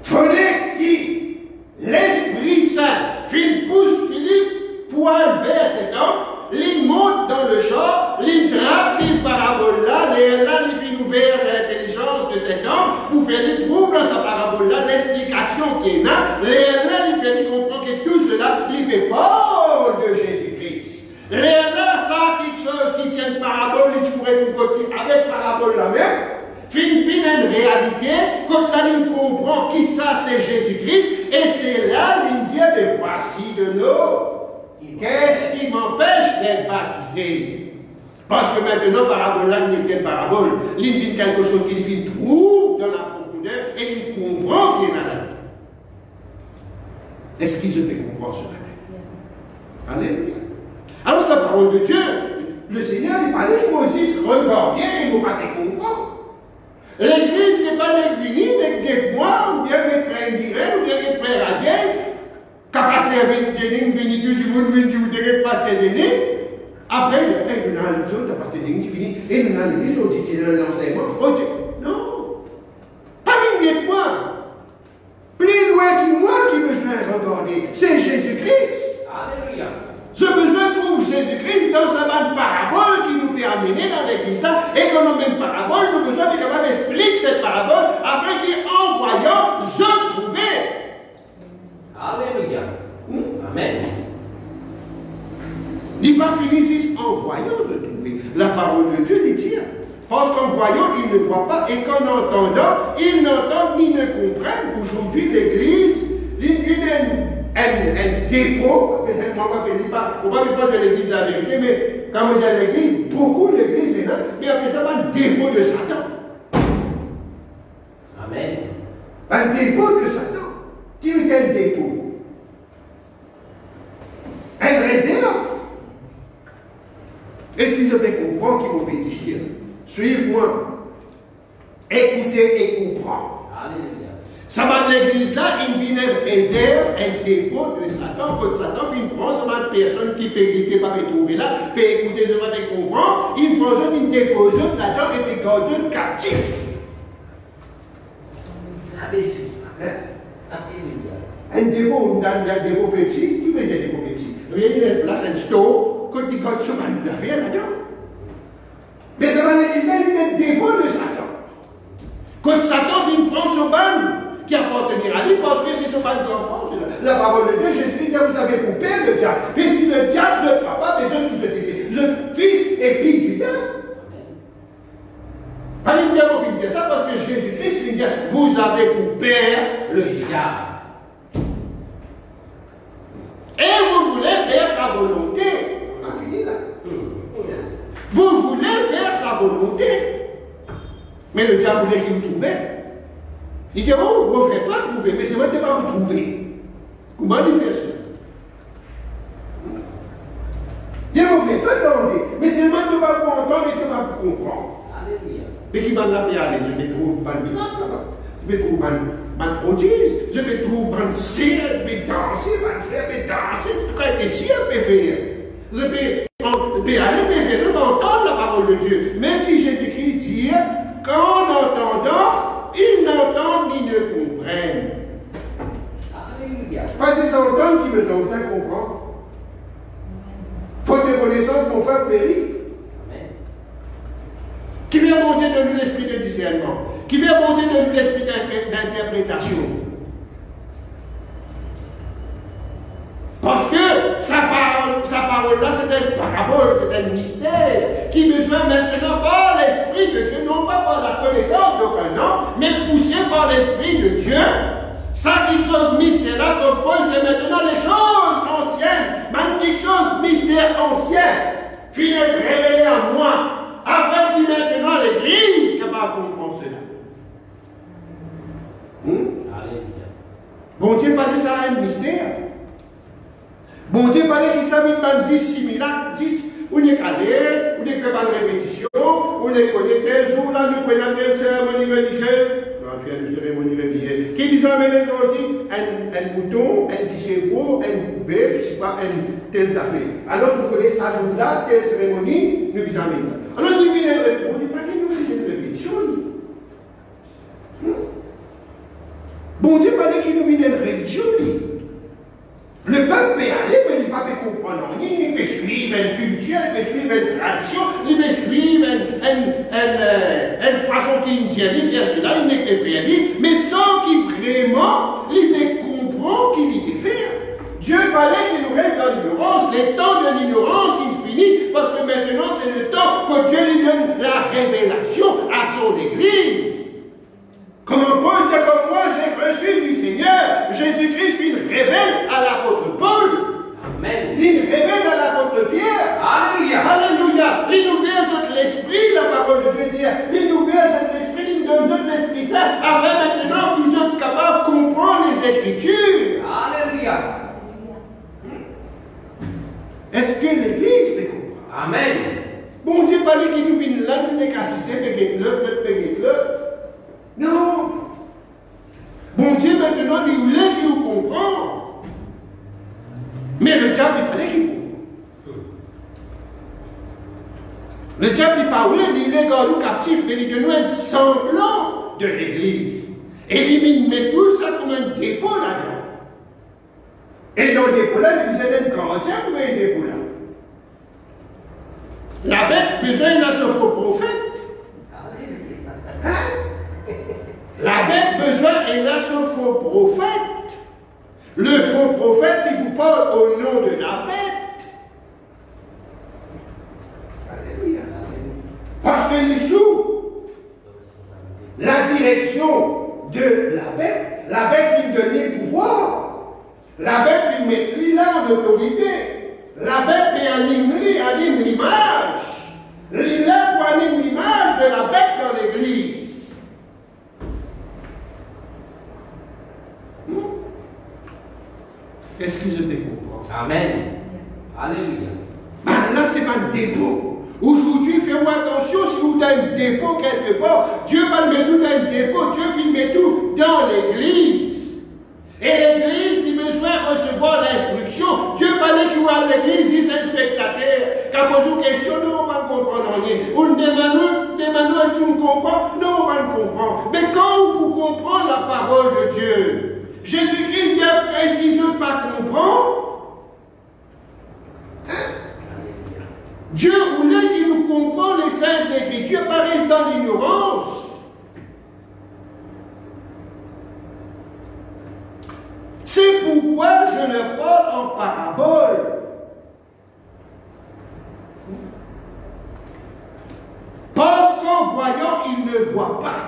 Il faudrait que l'Esprit Saint pousse Philippe pour aller vers cet homme. Il monte dans le champ, il trappe une parabole là, il fait ouvrir l'intelligence de cet homme pour faire lui trouver dans sa parabole là l'explication qu'il y a. Il fait lui comprendre que tout cela, il fait part de Jésus-Christ. Là, ça, quelque chose qui tient une parabole, il pourrait nous côté avec parabole la même. Fin une réalité, quand là, il comprend qui ça, c'est Jésus-Christ, et c'est là, il dit, mais voici de l'eau. Qu'est-ce qui m'empêche d'être baptisé? Parce que maintenant, parabole là, il n'est pas parabole. Il vit quelque chose qu'il vit trouve dans la profondeur et il comprend qu'il est dans la vie. Est-ce qu'il se peut comprendre cela? Alléluia. Alors, c'est la parole de Dieu. Le Seigneur, il parlait que Moïse regardait et il ne va pas comprendre. L'église, ce n'est pas d'être venu, d'être moi, ou bien d'être frère Indiren, ou bien d'être frère Adiel. Quand pasteur venu tout du monde, venu du pasteur Denis, après, il y a les autres, pasteur Denis qui finit, et il y a l'église, on dit qu'il y a l'enseignement. Non! Pas venu de moi! Plus loin que moi qui besoin de regarder, c'est Jésus-Christ. Alléluia. Ce besoin trouve Jésus-Christ dans sa bande parabole qui nous peut amener dans l'église là, et quand on met une parabole, nous besoin de capable d'expliquer cette parabole afin qu'en voyant, je trouve. Alléluia. Amen. Il n'est pas fini ici en voyant, je trouve. La parole de Dieu dit dire. Parce qu'en voyant, il ne voit pas, et qu'en entendant, il n'entend ni ne comprennent. Aujourd'hui, l'église, il y a un dépôt, on ne parle pas de l'église de la vérité, mais quand on dit l'église, beaucoup de l'église est là, mais après ça, un dépôt de Satan. Amen. Un dépôt de Satan. Qui veut dire un dépôt? Une réserve. Est-ce qu'ils ont bien compris qu'ils vont dire? Suive-moi. Écoutez et comprends. Alléluia. Ça va l'église là, il vient une réserve, un dépôt de Satan. Quand Satan il prend, ça va une personne qui peut éviter, pas trouver là, peut écouter, ça va comprendre. Il prend ça, il dépose là-dedans et puis garde un captif. Alléluia. Un dépôt, un dépôt petit, qui veut dire dépôt petit? Il y a une place, un store, quand il garde ça, il a rien là-dedans. Mais ça va l'église là, il y a un dépôt de Satan. Quand Satan vient prendre ce ban qui appartient à lui, parce que c'est ce ban d'enfant, la parole de Dieu, Jésus dit, vous avez pour père le diable. Mais si le diable, je papa, des autres vous êtes je fils et fille du diable. Pas le diable, on fait dire ça parce que Jésus-Christ lui dit, vous avez pour père le diable. Et vous voulez faire sa volonté. On a fini là. Vous voulez faire sa volonté. Mais le diable voulait qu'il vous trouve. Il dit, oh, vous ne faites pas trouver, mais c'est moi qui ne vais pas vous trouver. Comment il fait ça? Il dit, vous ne faites pas demander, mais c'est moi qui ne vais pas vous entendre et qui ne vais pas vous comprendre. Alléluia. Et qui m'a l'appelé à aller, je me trouve pas de miracle là-bas. Je me trouve pas de prodige, je me trouve pas de ciel, je peux danser, je peux danser, quand les ciel peut faire. Je peux aller, je peux entendre la parole de Dieu. Même qui Jésus-Christ dit, qu'en entendant, ils n'entendent ni ne comprennent. Alléluia. Parce qu'ils entendent qu'ils besoin de comprendre. Faut te connaissance, mon peuple périt. Amen. Qui vient mon Dieu de nous l'esprit de discernement? Qui vient mon Dieu de nous l'esprit d'interprétation? Parce que sa parole-là, c'est une parabole, c'est un mystère qui besoin maintenant par l'Esprit de Dieu, non pas par la connaissance d'aucun homme, mais poussé par l'Esprit de Dieu. Ça, quelque chose de mystère-là, comme Paul dit maintenant, les choses anciennes, même quelque chose de mystère ancien, finit de révéler à moi, afin que maintenant l'Église soit capable de comprendre cela. Alléluia. Bon Dieu parlait ça à un mystère. Bon Dieu parlait qu'il savait pas 10 similaires, 10, on est calé, on est fait pas de répétition, on est connaît tel jour, là, nous prenons telle cérémonie religieuse, on fait une cérémonie religieuse. Qui disait même aujourd'hui, un mouton, un petit chevreau, un bœuf, je sais pas, un tel affaire. Alors, vous connaissez ça jour-là, telle cérémonie, nous disons même ça. Alors, je viens de répondre, on n'est pas une répétition. Bon Dieu parlait qu'il nous vient une religion. Le peuple peut aller, mais il ne peut pas comprendre rien. Il peut suivre une culture, il peut suivre une tradition, il peut suivre une façon qu'il tient, il fait cela, il n'est que faire, mais sans qu'il vraiment, il ne comprend qu'il y peut faire. Dieu parlait qu'il nous reste dans l'ignorance. Les temps de l'ignorance, il finit, parce que maintenant, c'est le temps que Dieu lui donne la révélation à son Église. Comme Paul dit, comme moi j'ai reçu du Seigneur, Jésus-Christ, il révèle à l'apôtre Paul. Amen. Il révèle à l'apôtre Pierre. Alléluia. Alléluia. Il nous verse de l'esprit, la parole de Dieu dit. Il nous verse de l'esprit, il nous donne de l'esprit saint, afin maintenant qu'ils soient capables de comprendre les Écritures. Alléluia. Est-ce que l'Église peut comprendre? Amen. Bon Dieu parlait qu'il nous vient là, nous n'est qu'à citer, non. Bon Dieu, maintenant, il voulait qu'il nous comprend. Mais le diable, il fallait qu'il comprenne. Le diable, il parlait, il est gardé captif, mais il donne un semblant de l'Église. Et il met tout ça comme un dépôt là-dedans. Et dans le dépôt là, il faisait un gardien pour un dépôt là. La bête besoin d'un faux prophète. Hein? La bête besoin d'un faux prophète. Le faux prophète, il vous parle au nom de la bête. Alléluia. Parce qu'il est sous la direction de la bête. La bête, il donne les pouvoirs. La bête, il met plus là en autorité. La bête, il anime l'image. Il a pour animer l'image de la bête dans l'église. Est-ce qu'ils se comprendre? Amen. Alléluia. Là, c'est un dépôt. Aujourd'hui, faites-vous attention si vous avez un dépôt quelque part. Dieu va mettre tout dans un dépôt. Dieu met tout dans l'église. Et l'église, il a besoin de recevoir l'instruction. Dieu parlait qu'il va à l'église, il est un spectateur. Quand on pose une question, nous ne pouvons pas comprendre rien. On demande, est-ce qu'on comprend? Non, on ne va pas comprendre. Mais quand vous comprenez la parole de Dieu, Jésus-Christ dit, est-ce qu'ils ne veulent pas comprendre? Hein? Dieu voulait qu'il nous comprenne les saintes écritures, pas rester dans l'ignorance. C'est pourquoi je leur parle en parabole. Parce qu'en voyant, ils ne voient pas.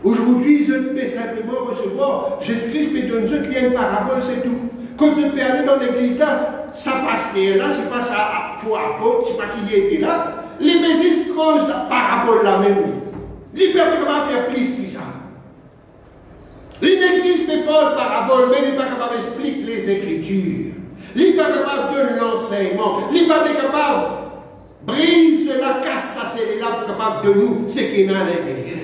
Aujourd'hui, je peux simplement recevoir. Jésus-Christ peut donner une parabole, c'est tout. Quand je peux aller dans l'église là, ça passe là, c'est pas ça, faut apôtre, c'est pas qu'il y était là. Les messieurs causent la parabole là même. Les peuples comment faire plus que ça. Il n'existe pas de parabole, mais il n'est pas capable d'expliquer les Écritures. Il n'est pas capable de l'enseignement. Il n'est pas capable de briser cela, casse ça, c'est là, capable de nous, ce qui est dans l'intérieur.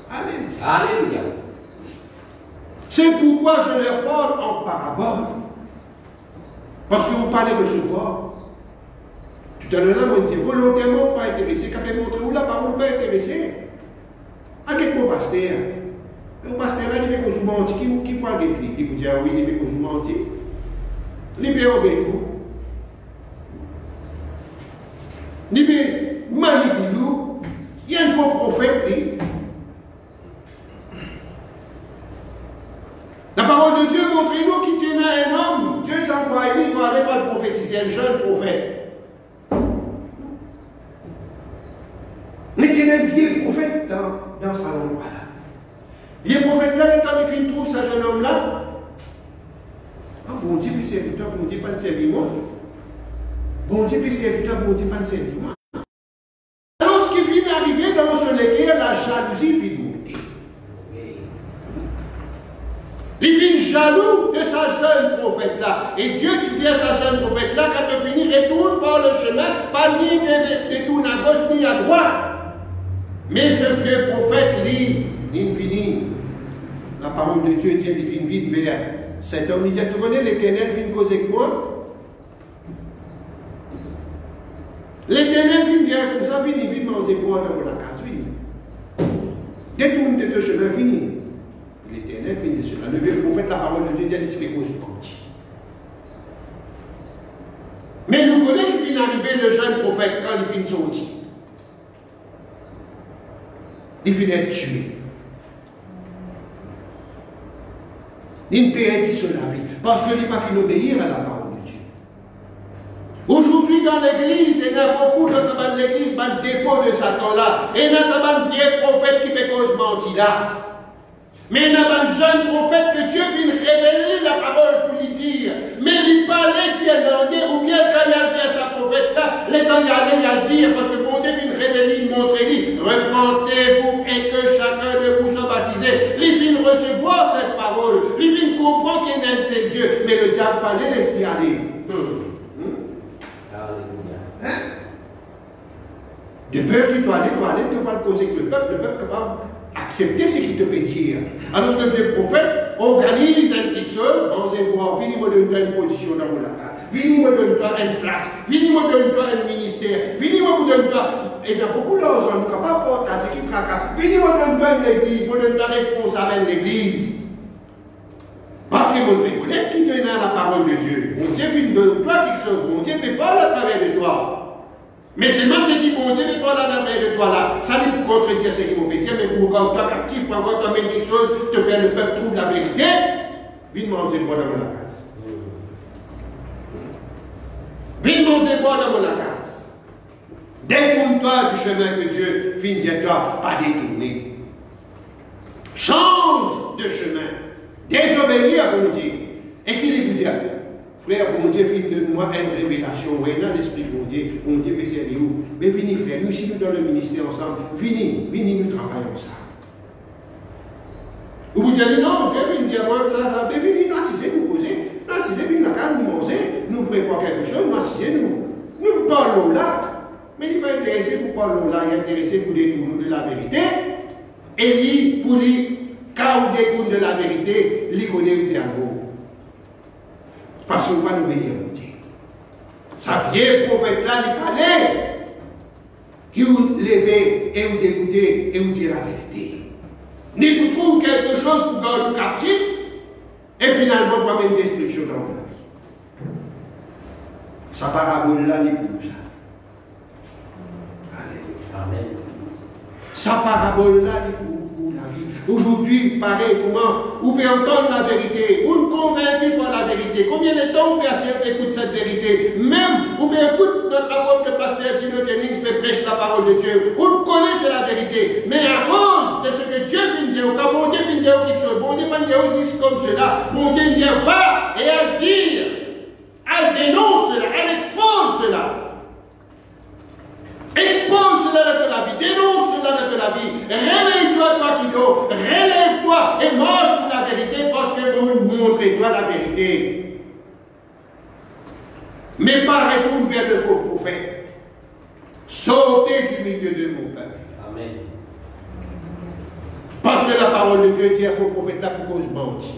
Alléluia. Alléluia. C'est pourquoi je leur parle en parabole. Parce que vous parlez de recevoir. Tout à l'heure, on dit volontairement pas intéressé. Quand vous montrez où la parole pas intéressé. À quel mot pasteur? le pasteur là, il peut mentir, qui prend des clés? Il peut dire oui, il peut mentir. Il peut obéir. Il peut manipuler. Il y a un faux prophète. La parole de Dieu montre-nous qu'il tient à un homme. Dieu t'envoie pour aller pas le prophétiser, un jeune prophète. Mais il y a un vieux prophète dans sa langue. Vieux prophète là, le temps il finit tout, ce jeune homme là. Ah, bon Dieu peut servir toi, bon Dieu pas te servir moi. Bon Dieu peut servir toi, bon Dieu pas te servir moi. Alors ce qui finit d'arriver dans ce lequel la jalousie finit de monter. Il finit jaloux de sa jeune prophète là. Et Dieu te dit à sa jeune prophète là, quand tu finis, retourne par le chemin, pas ni détourne à gauche ni à droite. Mais ce vieux prophète, lui, il finit. La parole de Dieu dit, il finit vite vers cet homme. Il dit, tu connais l'Éternel, il finit causer avec moi. L'Éternel finit dire, comme ça, il finit manger quoi dans la case, fini. Détourne de deux chemins, fini. L'Éternel finit de cela. Le vieux prophète, la parole de Dieu dit, il fait cause partie. Mais nous connaissons qu'il finit arriver le jeune prophète quand il finit sortir. Il finit être tué. Il perdit sur la vie. Parce qu'il n'a pas fini d'obéir à la parole de Dieu. Aujourd'hui, dans l'église, il y a beaucoup dans ce l'église, dans le dépôt de Satan là. Et dans ce vieux prophète qui peut cause mentir là. Mais il y a un jeune prophète que Dieu vient révéler la parole pour lui dire. Mais il parlait d'y ou bien quand il y avait sa prophète là, les temps il allait à dire, parce que bon Dieu vient révéler, montrer-lui, repentez-vous et que chacun de vous soit baptisé. Il vient recevoir cette parole, il vient comprendre qu'il y a un seul Dieu, mais le diable parlait, laisse-lui aller. Hein? De peur qu'il doit aller, tu vas le causer avec le peuple est capable accepter ce qu'il te peut dire. Alors que le vieux prophète organise un petit chose, on sait voir, venez me donner une position dans mon lapin, venez me donner une place, venez me donner un ministère, venez me donner et il y a beaucoup d'argent, nous ne pouvons pas porter ce qui traque, venez me donner l'église, me donner responsable de l'église. Parce que mon reconnaît qui te donne la parole de Dieu. Mon Dieu fait de toi quelque chose, mon Dieu peut parler à travers de toi. Mais seulement ce qui bon Dieu ne parle à travers de toi là, ça n'est pour contredire ce qui vous peut dire, mais pour quand toi captif, pour avoir t'amènes quelque chose, te faire le peuple trouve la vérité, viens manger bois dans la case. Viens manger bois dans la case. Détourne-toi du chemin que Dieu vient dire toi, pas détourner. Change de chemin. Désobéir à bon Dieu. Et qui dit vous dire? Frère, bon Dieu fait de moi une révélation. Oui, dans l'esprit bon Dieu peut servir où? Mais venez frère, nous si nous dans le ministère ensemble, venez nous travaillons ça. Vous vous dites non, Dieu vient dire moi ça, mais venez nous assiser, nous poser, nous assiser, venez nous manger, nous préparons quelque chose, nous assiser, nous parlons là. Mais il n'est pas intéressé pour parler là, il est intéressé pour détourner de la vérité. Et lui, pour lui, quand on détourne de la vérité, il connaît le bien beau. Parce qu'on va nous obéir à Dieu. Ça vieille prophète là, il parlait, qui vous levez et vous dégoûtez et vous dit la vérité. Ni vous trouve quelque chose pour garder le captif et finalement pas même destruction dans la vie. Sa parabole là, il bouge. Amen. Sa parabole là, il bouge. Aujourd'hui, pareil, comment vous pouvez entendre la vérité, vous ne convainquez par la vérité. Combien de temps vous pouvez écouter cette vérité? Même, vous pouvez écouter notre apôtre, le pasteur Gino Jennings, qui prêche la parole de Dieu. Vous connaissez la vérité. Mais à cause de ce que Dieu vient dire, quand mon Dieu vient dire quelque chose, mon Dieu vient dire aussi comme cela, mon Dieu dit va et à dire, elle dénonce cela, elle expose cela. Expose cela de la vie, dénonce cela de la vie, réveille-toi, toi qui dors, relève-toi et mange pour la vérité parce que vous montrez toi la vérité. Mais pas retourne vers de faux prophètes. Sortez du milieu de mon peuple. Amen. Parce que la parole de Dieu dit à faux prophète là pour cause mentir.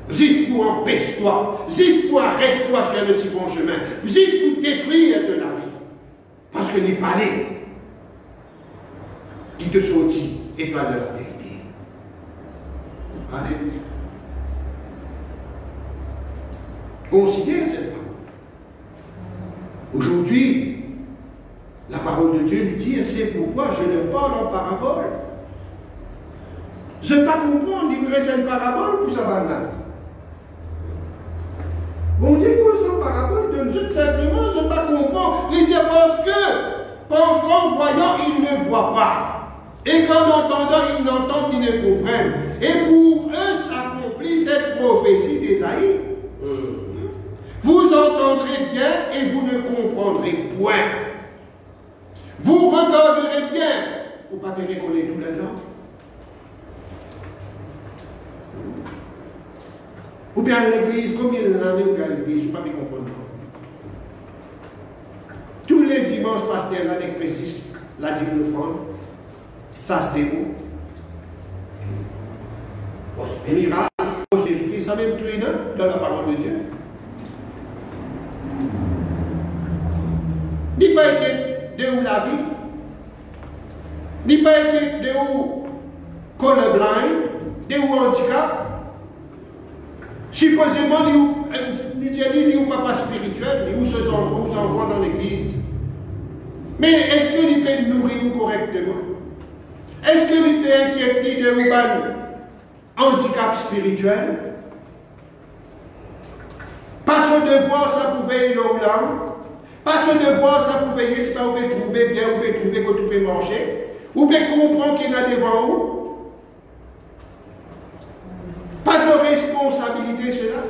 Juste pour empêcher-toi, juste pour arrêter-toi sur le si bon chemin, juste pour détruire de la vie. Parce que les palais qui te sortit étoile de la vérité. Alléluia. Considère cette parole. Aujourd'hui, la parole de Dieu lui dit, et c'est pourquoi je ne parle en parabole. Je ne peux pas comprendre, il me reste une parabole pour ça va là. Bon Dieu cause une parabole de Dieu, simplement, je ne peux pas comprendre. Il dit parce qu'en voyant, il ne voit pas. Et qu'en entendant, ils n'entendent, ils ne comprennent. Et pour eux s'accomplit cette prophétie d'Ésaïe. Vous entendrez bien et vous ne comprendrez point. Vous regarderez bien. Vous ne pouvez pas reconnaître tout là-dedans. Ou bien l'église, combien de l'année ou bien l'église, je ne peux pas comprendre. Tous les dimanches, pasteur, avec précis, la dîme offrande, ça se déroule. Miracle, prospérité, ça même tout est dans la parole de Dieu. Ni pas inquiète de où la vie, ni pas inquiète de où colorblind, de où handicap. Supposément, nous disons papa spirituel, nous ses enfants dans l'église. Mais est-ce que nous peut nourrir correctement? Est-ce que nous peut inquiéter de un handicap spirituel? Pas son devoir, ça pouvait être là. Pas son devoir, ça pouvait être si vous pouvez trouver bien, vous pouvez trouver que vous pouvez marcher. Vous pouvez comprendre qu'il y en a devant vous. Pas de responsabilité, cela.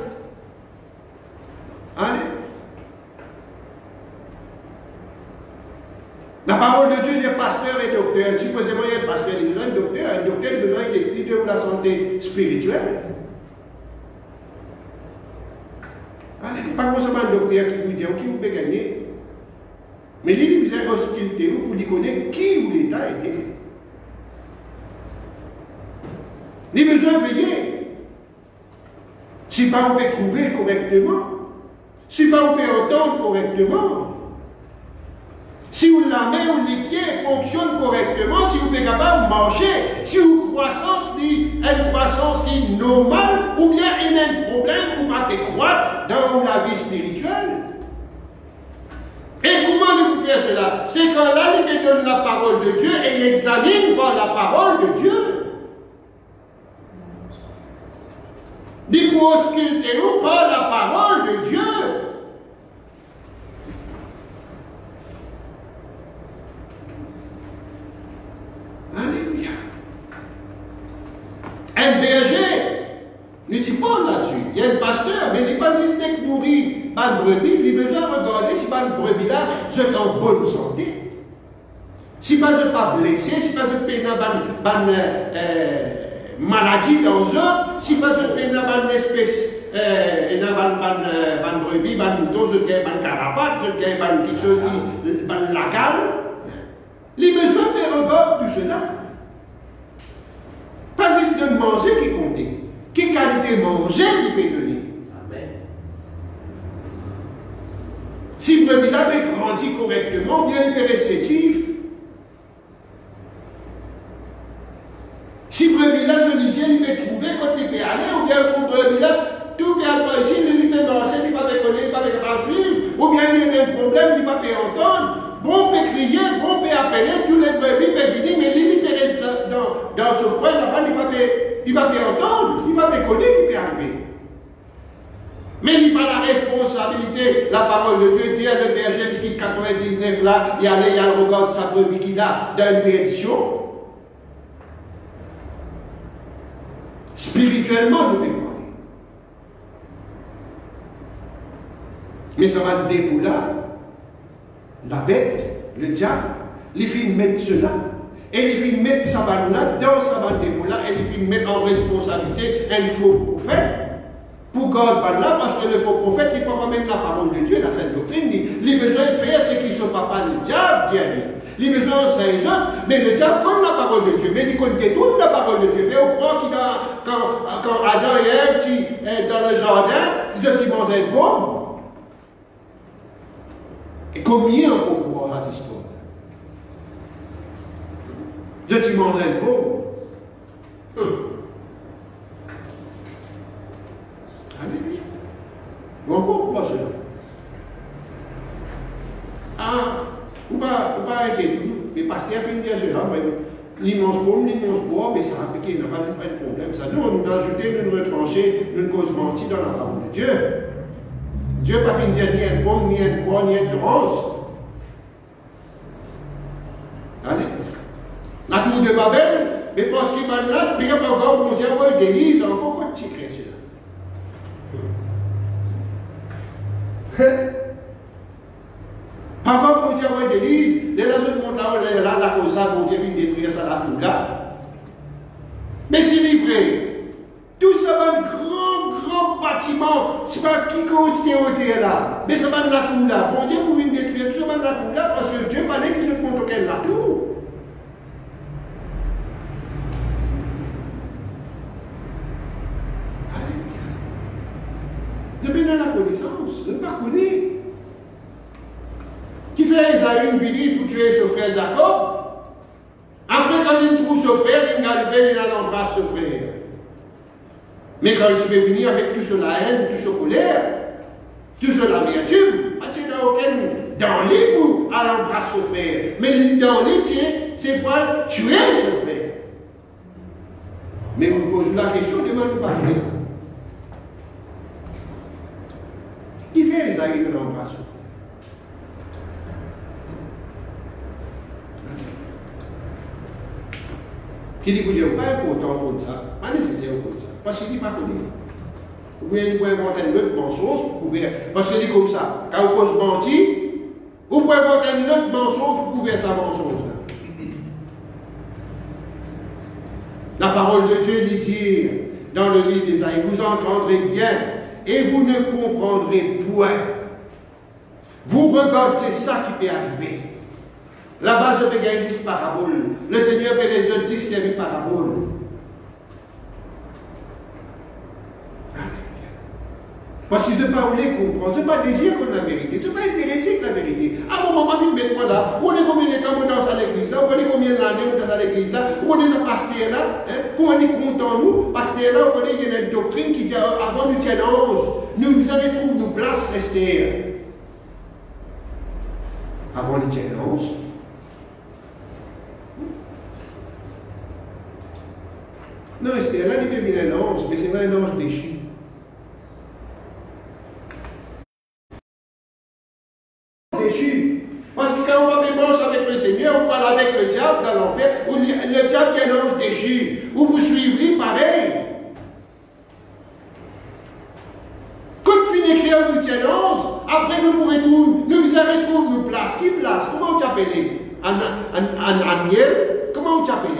Allez. La parole de Dieu dit pasteur et docteur. Supposément, il y a un pasteur, il y a besoin de docteur. Un docteur, il a besoin qui de la santé spirituelle. Allez, pas forcément un docteur qui vous dit qui vous peut gagner. Mais il a besoin d'hostilité pour lui connaître qui ou l'État est. Il a besoin de veiller. Si pas vous pouvez trouver correctement, si pas vous pouvez entendre correctement, si vous la main ou les pieds fonctionnent correctement, si vous êtes capable de marcher, si votre croissance est une croissance qui est normale, ou bien il y a un problème, vous pouvez croître dans la vie spirituelle. Et comment nous faire cela? C'est quand là, il donne la parole de Dieu et il examine par la parole de Dieu. Dit pour ausculter ou par la parole de Dieu. Alléluia. Un berger, ne dit pas là-dessus. Il y a un pasteur, mais il n'est pas juste que nourrir une brebis, il a besoin de regarder si une brebis là, c'est en bonne santé. Si pas je pas blessé, si pas je peux maladie dans eux, si pas je peux une espèce, une brebis, une mouton, une carapate, quelque chose qui est lacal, il a besoin de regarder tout cela. Pas juste de manger qui compte. Quelle qualité manger il peut donner. Amen. Si le brebis là peut grandir correctement, bien il peut réceptif. Si le brebis là, je disais, il peut trouver quand il peut aller, ou bien contre le brebis là, tout peut aller ici, il peut marcher, il ne peut pas connaître, il ne peut pas suivre, ou bien il y a un problème, il ne peut pas entendre. Bon peut crier, bon peut appeler, tous les brebis peuvent venir, mais lui, il reste dans ce coin là-bas, il va pas entendre, il va pas connaître qui peut arriver. Mais il n'a pas la responsabilité. La parole de Dieu dit, le berger qui quitte 99 là, il regarde sa brebis qui a dans une perdition. Spirituellement, nous pouvons parler. Mais ça va dire pour là, la bête, le diable, il fait mettre cela. Et il fait mettre sa bande là, dans sa bande de là, et il fait mettre en responsabilité un faux prophète. Pour garder là, parce que le faux prophète, il ne peut pas mettre la parole de Dieu, la sainte doctrine. Il a besoin de faire ce qui ne sont pas le diable, dit. Il a besoin de Saint-Jean, mais le diable connaît la parole de Dieu. Mais il détourne la parole de Dieu. Mais on croit qu'il quand Adam et Ève, dans le jardin, ils ont mangé une bombe. Et combien on peut croire à cette histoire? Ils ont mangé une bombe. bon, ni mon sport, mais ça a piqué, il n'y a pas de problème. Ça, nous, nous ajouter, nous retrancher, nous cause menti dans la parole de Dieu. Dieu n'a pas fait dire ni un pomme, ni un poids, ni endurance. Allez. La tour de Babel, mais parce qu'il m'a là, pire encore, mon Dieu, il délise, encore pas de petit chrétien. Par contre, mon Dieu, il délise, les autres montent là, comme ça, mon Dieu, finit de détruire ça là, tout là. Mais c'est livré. Tout ça va un grand bâtiment. C'est pas qui continue au terre là. Mais ça va la tour là. Mon Dieu, vous venez détruire tout ça va la tour là, parce que Dieu parlait que je compte auquel la tour. Depuis dans la connaissance, ne pas connaître. Qui fait Esaü une visite pour tuer son frère Jacob. Après, quand il trouve son frère, il galbait, il embrasse son frère. Mais quand il se fait venir avec tout sur la haine, tout sur la colère, tout sur l'amertume, il n'y a aucun dans les pour aller embrasser son frère. Mais dans les c'est pour tuer son frère. Mais vous me posez la question, demandez pas pasteur. Qui fait Esaü de l'embrasse son frère? Qui dit que vous n'êtes pas important pour ça, pas nécessaire pour ça, parce qu'il n'est pas connu. Vous pouvez inventer une autre mensonge, vous pouvez, parce qu'il dit comme ça, quand vous posez mentir, vous pouvez inventer une autre mensonge pour couvrir sa mensonge-là. La parole de Dieu lui dit dans le livre d'Ésaïe, vous entendrez bien et vous ne comprendrez point. Vous regardez, c'est ça qui peut arriver. La base de Péga existe parabole. Le Seigneur peut les autres dire c'est une parabole. Parce qu'ils ne pas voulu comprendre, ils ne pas désir pour la vérité, ils ne sont pas intéressés avec la vérité. À un moment, je vais mettre moi là, on est combien de temps on danse à l'église là, on connaît combien d'années on danse à l'église là, on connaît ce pasteur là, comment on est content nous, pasteur là, on connaît il y a une doctrine qui dit avant nous tiens l'ange, nous allons trouver nos places, rester. Avant nous tiens l'ange. Non, Esther, là, il devient un ange, mais c'est pas un ange déchu. Déchu. Parce que quand on va démarcher avec le Seigneur, on parle avec le diable dans l'enfer, ou le diable est un ange déchu, ou vous suivrez pareil. Quand tu finis d'écrire le tien ange, après nous pourrons nous arrêtons nos places. Qui place? Comment on t'appelle? Aniel? Comment on t'appelle?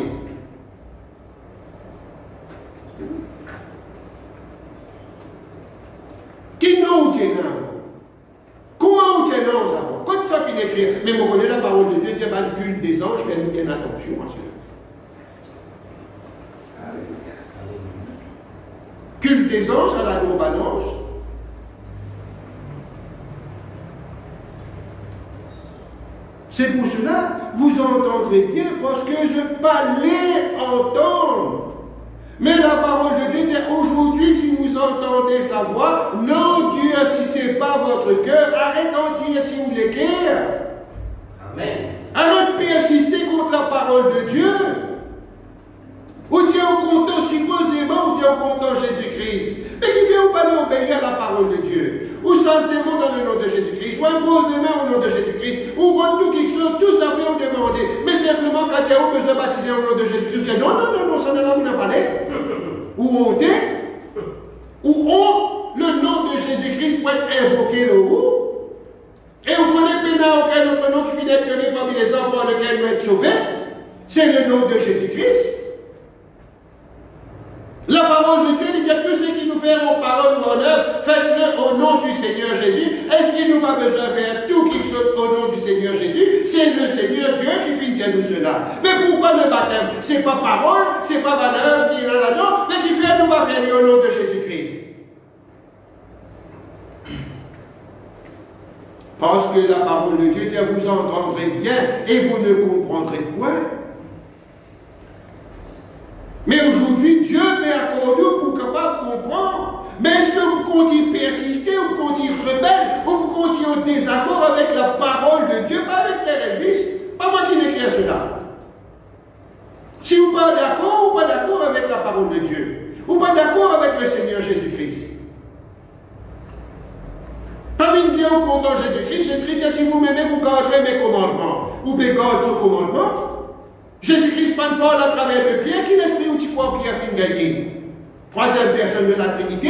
Qui nous tient là? Comment on tient là? Quand ça finit d'écrire, mais vous connaissez la parole de Dieu, Dieu va le culte des anges, faites bien attention à cela. Culte des anges à la daube à l'ange. C'est pour cela, vous entendrez bien, parce que je parlais entendre. Mais la parole de Dieu dit aujourd'hui, si vous entendez sa voix, non Dieu, si ce n'est pas votre cœur, arrête d'en dire si vous voulez cœur. Amen. Arrête de persister contre la parole de Dieu. Ou Dieu au content, supposément, ou Dieu au content Jésus-Christ. Mais qui fait ou pas obéir à la parole de Dieu? Ou ça se demande dans le nom de Jésus-Christ, ou impose les mains au nom de Jésus-Christ, ou tout quelque chose, tout ça fait au demander. Mais simplement, quand il y a besoin de baptiser au nom de Jésus-Christ, non, ça n'est pas mon parler. Ou on dit, ou on, le nom de Jésus-Christ peut être invoqué le où. Et vous prenez maintenant aucun autre nom qui finit d'être donné parmi les hommes par lequel nous être sauvés. C'est le nom de Jésus-Christ. La parole de Dieu dit que tout ce qui nous fait en parole ou en œuvre, faites-le au nom du Seigneur Jésus. Est-ce qu'il nous a besoin de faire tout quelque chose au nom du Seigneur Jésus? C'est le Seigneur Dieu qui finit de nous cela. Mais pourquoi le baptême? Ce n'est pas parole, ce n'est pas manœuvre qui est là là-dedans, mais qui fait nous va faire au nom de Jésus-Christ. Parce que la parole de Dieu dit, vous entendrez bien et vous ne comprendrez point. Mais aujourd'hui, Dieu met à nous pour capable de comprendre. Mais est-ce que vous continuez à persister, ou vous continuez rebelle, ou vous continuez en désaccord avec la parole de Dieu, pas avec Frère Elvis, pas moi qui n'écris cela. Si vous pas d'accord ou pas d'accord avec la parole de Dieu, ou pas d'accord avec le Seigneur Jésus-Christ. Pas une dire au content Jésus-Christ, Jésus-Christ dit, si vous m'aimez, vous garderez mes commandements. Ou bien garde ce commandement. Jésus-Christ parle à travers de Pierre, qui l'esprit où tu crois Pierre fin gagné. Troisième personne de la Trinité.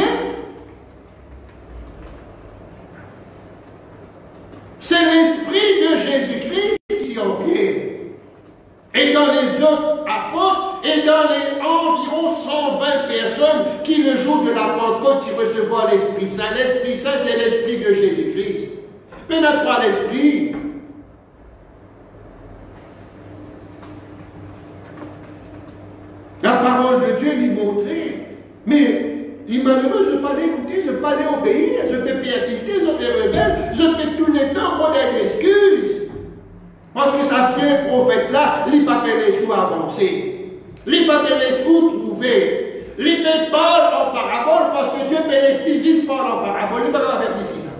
C'est l'esprit de Jésus-Christ qui est en Pierre. Et dans les autres apôtres, et dans les environ 120 personnes qui, le jour de la Pentecôte, y recevoir l'Esprit Saint. L'Esprit Saint, c'est l'Esprit de Jésus-Christ. Pénètre à l'Esprit. La parole de Dieu lui montrait. Mais les malheureux, je ne peux pas l'écouter, je ne peux pas obéir, je peux persister, je peux rebelle, je peux tout le temps prendre des excuses. Parce que ça vient prophète-là, il ne peut pas les sous avancer. Il ne peut pas les sous trouver. Il peut parler en parabole parce que Dieu peut les juste parler en parabole. Il ne peut pas faire plus que ça.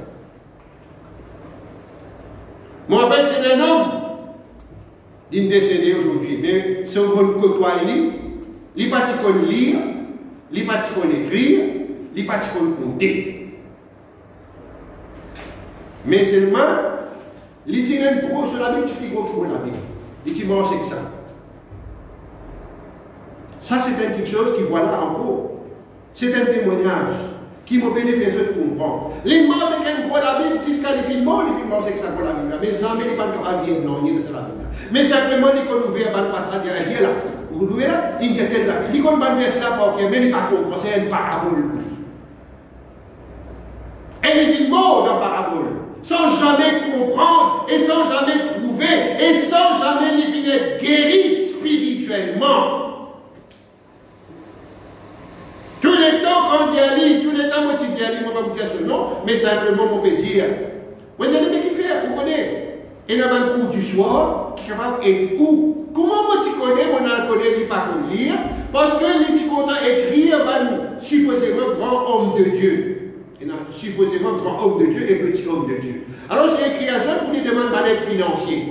Mon rappel, c'est un homme. Il est décédé aujourd'hui. Mais si on peut côtoyer, il ne peut pas lire, il ne peut pas écrire, il ne peut pas compter. Mais seulement, il tire un gros sur la Bible, tu peux gros pour la Bible. Il tire mort, c'est que ça. Ça, c'est quelque chose qui voit là encore. C'est un témoignage qui m'a bénéficié de comprendre. Les morts, c'est qu'un gros la Bible, si les films morts, c'est que ça pour la Bible. Mais ça, mais il n'est pas capable de dire non, il est la Bible. Mais simplement, il qu'on ouvre un passage derrière là. Vous voyez là, il dit telle affaire. Il qu'on va verser là, mais il n'est pas comprendre, c'est une parabole. Et les films morts dans la parabole, sans jamais comprendre, et sans jamais trouver, et sans jamais les finir guéris spirituellement. Tous les temps, quand il y a lit, tous les temps, moi, tu dis, je ne vais pas vous dire ce nom, mais simplement, on peut dire, vous avez des qui fait, vous connaissez. Et dans le cours du soir, qui est capable, et où? Comment moi, tu connais, mon alcoolique, il ne peut pas lire, parce que les petits contents écrire, supposément grand homme de Dieu. Il y a supposément grand homme de Dieu et petit homme de Dieu. Alors, c'est écrit à ça pour lui demander de l'aide financière.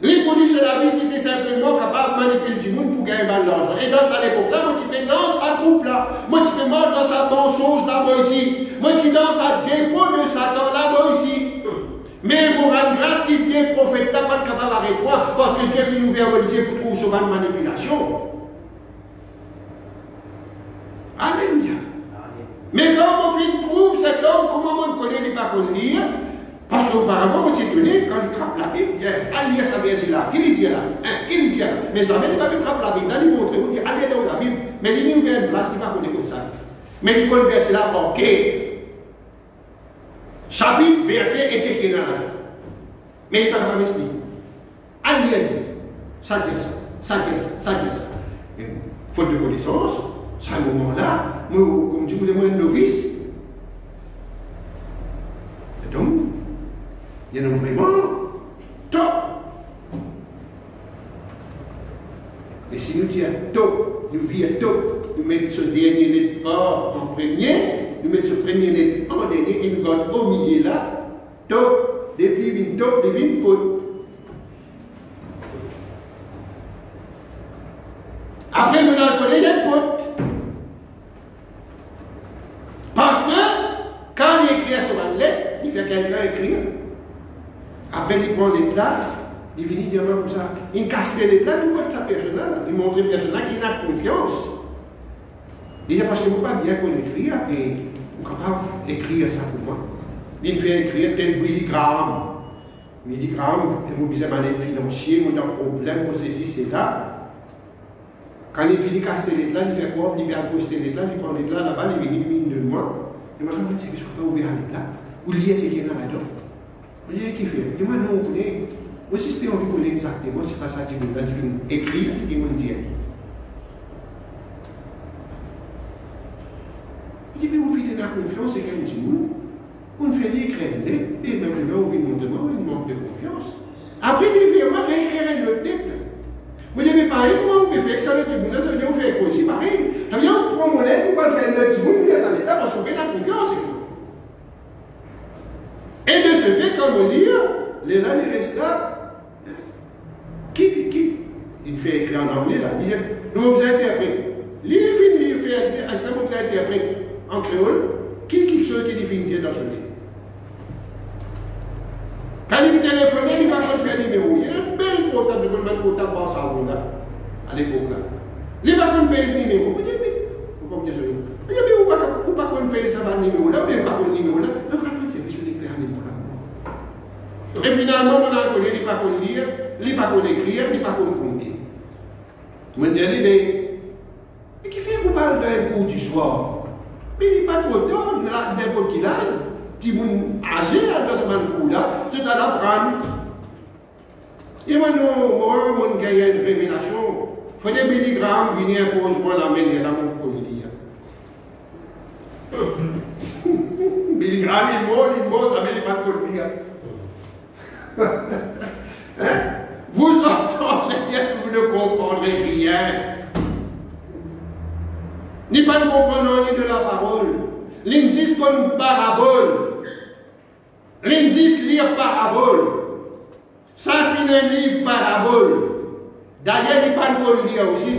Les produits sur la vie, c'était simplement capable de manipuler du monde pour gagner de l'argent. Et dans cette époque-là, moi, tu fais dans sa groupe là, moi, tu fais mort dans sa mensonge là, moi ici, moi, tu dans sa dépôt de Satan là, moi ici. Mais pour rendre grâce qui vient prophète là, pas capable avec moi, parce que Dieu fait ouvert mon Dieu pour trouver sur ma manipulation. Alléluia. Mais quand on fait une trouve cet homme, comment on connaît les paroles lire? Parce qu'auparavant, on s'est donné, quand il trappe la Bible, il dit, allez lire sa verset là. Qui il dit là? Qui il dit là? Mais ça ne va pas trappe la Bible. Là, il montre, il dit, allez dans la Bible. Mais il nous vient une place, il va connaître comme ça. Mais il connaît le verset là, ok. Chapitre, verset, et c'est qui est dans la Bible. Mais il ne peut pas m'expliquer. Allez lire. Ça dit ça. Ça dit ça. Ça dit ça. Faute de connaissance, c'est un moment-là, moi, comme je vous ai dit, un novice. Donc, il y en a vraiment top. Mais si nous disons top, nous vivons top, nous mettons ce dernier lettre en premier, nous mettons ce premier lettre en dernier et nous gardons au milieu là, top, depuis top, devine pot. Après, nous allons connaître un pot. Parce que, quand il écrit sur la lettre, il fait quelqu'un écrire. Après, il prend les places, il finit dire comme ça. Il casse les places, il montre la personne là. Il montre la personne là qui a confiance. Il dit parce que vous ne pouvez pas bien qu'on écrit, et vous ne pouvez pas écrire ça pour moi. Il fait écrire tel milligramme. Milligramme, vous avez besoin d'aide financière, vous avez un problème, vous ceci, c'est là. Quand il finit de casser les lettres, il fait quoi? Il vient poster les lettres, il prend les lettres là-bas, il vient mine de moi. Et moi, je me dis, c'est que je ne peux pas ouvrir les lettres. Ou lier ce qui est dans la dent. Vous voyez qui fait? Et moi, non, vous connaissez. Moi, si je peux envie de connaître exactement, c'est pas ça que je veux écrire, c'est ce qu'il me dit. Il dit, mais vous faites de la confiance, c'est qu'un petit mot. On fait l'écrire, et maintenant, vous me demandez, il manque de confiance. Après, il dit, moi, réécrire une autre lettre. Moi, je dis, mais pareil, comment vous pouvez faire que ça, le petit monde, ça veut dire, vous faites quoi aussi, pareil. Ça veut dire, on prend mon lettre, on va faire le petit monde, ça veut dire, parce qu'on fait de la confiance. Et de ce fait, quand on lit, les là, il reste là. Il fait écrire en anglais, là. Il dit, c'est comme ça interprète en créole, qui chose qui définit dans ce livre. Quand il téléphone, il va faire un numéro. Il y a un bel portable, je peux mettre portable par ça à l'époque là. Il va payer ce numéro. Je dis, mais, pourquoi vous dites ça? Je dis, mais vous ne pouvez pas payer ça par numéro là, vous ne pouvez pas payer ce numéro là. Le frère, c'est que je vais faire un numéro là. Et finalement, mon inconnu, il ne peut pas lire, il ne peut pas écrire, il ne peut pas compter. Je me dis, mais qui fait que vous parlez d'un cours du soir? Mais il n'est pas trop tard, n'importe qui âge. Qui moun âgé dans ce coup-là, c'est à l'apprendre. Et maintenant, moi, mon gars, il y a une révélation. Il faut des milligrammes venir pour jouer la main de la mon produit. Milligrammes, il mot, ça ne veut pas de dire. Vous entendez bien que vous ne comprendrez rien. Ni pas de comprendre ni de la parole. L'indice comme parabole. L'indice lire parabole. Ça finit un livre parabole. D'ailleurs, il n'y a pas de lire aussi.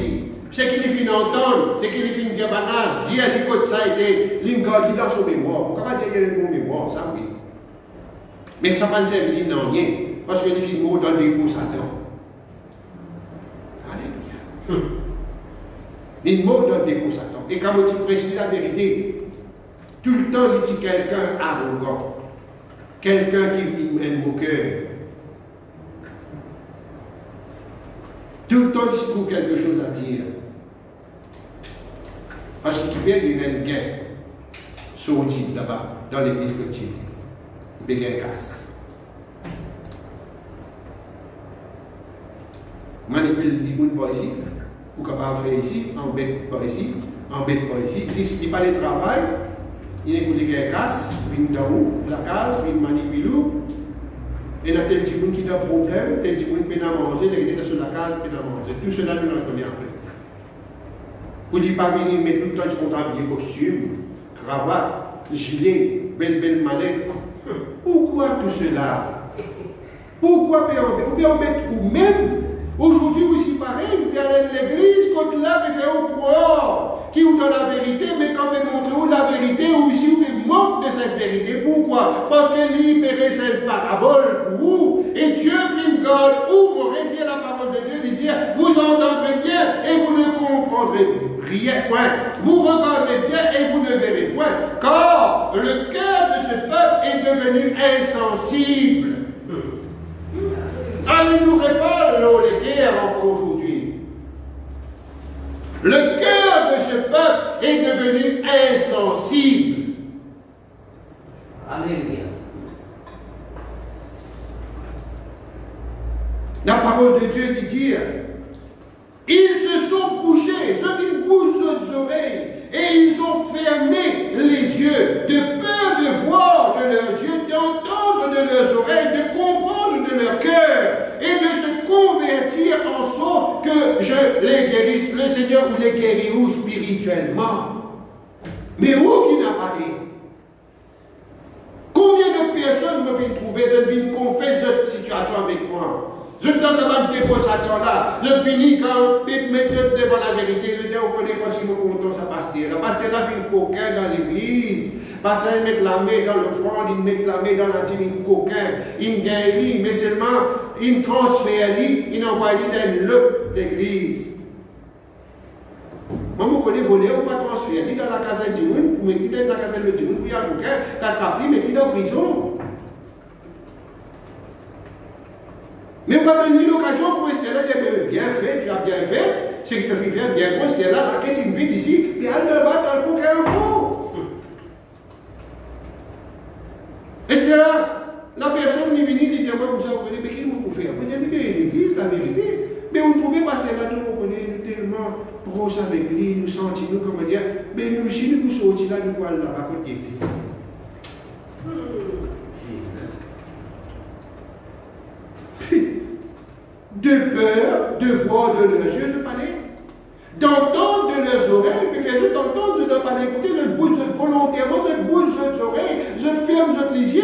C'est qu'il finit d'entendre, c'est qu'il finit de dire banal. Dire l'écoute ça a été l'ingard dans son mémoire. Pourquoi pas dire qu'il y a une bonne mémoire, ça oui. Mais ça ne va pas servir non rien. Parce qu'il finit mot dans des mots Satan. Alléluia. Les mots dans des mots Satan. Et quand tu précises la vérité, tout le temps, il dit quelqu'un arrogant. Quelqu'un qui vit même au cœur. Tout le temps, il se trouve quelque chose à dire. Parce qu'il fait, il y a une guerre. Sortie là-bas, dans l'église chrétienne. Il y a une casse. Manipule les gens pas ici. Ou capable de faire ici, embête pas ici, embête pas ici. Si il n'y a pas de travail, il y a une casse, il y a la case, il manipule. Et il y a tel petit monde qui a un problème, tel petit monde qui peut avancer, il est sur la case, il peut avancer. Tout cela, nous le connaissons après. Vous ne dites pas venir mettre tout le temps du habillé costume, cravate, gilet, belle mallette. Pourquoi tout cela? Pourquoi permettre vous-même? Aujourd'hui, vous aussi pareil, vous allez à l'église, quand là, vous faites au croire qui vous donne la vérité, mais quand vous montrez la vérité, ou ici, vous manquez de cette vérité. Pourquoi? Parce que libérer cette parabole pour vous, et Dieu fait God, ou m'aurait dit la parole de Dieu, il dit, vous entendrez bien et vous ne comprendrez rien, point. Vous regarderez bien et vous ne verrez point. Car le cœur de ce peuple est devenu insensible. Elle nous répare les guerres encore aujourd'hui. Le cœur de ce peuple est devenu insensible. Alléluia. La parole de Dieu dit, ils se sont bouchés, ceux qui bouchent leurs oreilles, et ils ont fermé les yeux, de peur de voir de leurs yeux, d'entendre de leurs oreilles, de comprendre de leur cœur, et de se convertir en sorte que je les guérisse, le Seigneur ou les guérit spirituellement. Mais où qui n'a pas dit? Combien de personnes me viennent trouver, je viens confesser cette situation avec moi? Je dans ce même déposateur-là, je finis quand je mets devant la vérité, je dis, on connaît pas si nous comptons ça pasteur. Le pasteur a fait une coquin dans l'église, pasteur il met la main dans le front, il met la main dans la tête, une coquin, il guérit, mais seulement il transfère, il envoie dans l'autre d'église. Moi, je connais voler ou pas transférer, dans la caserne du monde, pour mettre dans la caserne du monde, il y a un coquin, t'attraper, mettre dans la prison. Mais pas donner l'occasion pour rester là, dire bien fait, tu as bien fait, c'est que tu as fait bien bon, c'est là, qu'est-ce qu'il vit ici, et elle ne va dans le bouquin encore. Et c'est là, la personne qui vient, dit, moi, vous savez, mais qu'est-ce que vous pouvez faire? Vous dites, mais l'église, la vérité. Mais vous ne pouvez pas passer là, nous, on est tellement proches avec lui, nous sentons, comment dire, mais nous, si nous sortons là, nous allons là, à côté. De peur de voir de leurs yeux, je parlais, d'entendre de leurs oreilles, puis faire juste entendre, je ne dois pas l'écouter, je bouge volontairement, je bouge les oreilles, je ferme les yeux.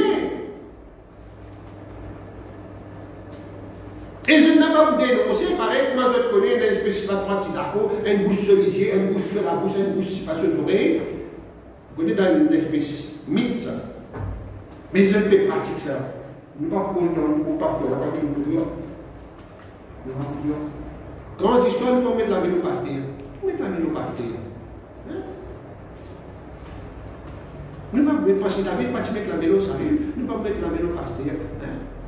Et je n'ai pas vous dénoncer, pareil, moi je connais une espèce de tisako, une bouche cerisier, une bouche sur la bouche, une bouche pas sur les oreilles. Vous connaissez dans une espèce mythe, ça. Mais je ne fais pratique ça. Nous ne pouvons pas faire la culture. Grandes histoires, nous pouvons mettre la vélo pasteur. Nous mettons la vélo pasteur. Nous ne pouvons pas mettre, parce que David pas mettre la vélo, ça veut. Nous ne pouvons pas mettre la vélo pasteur.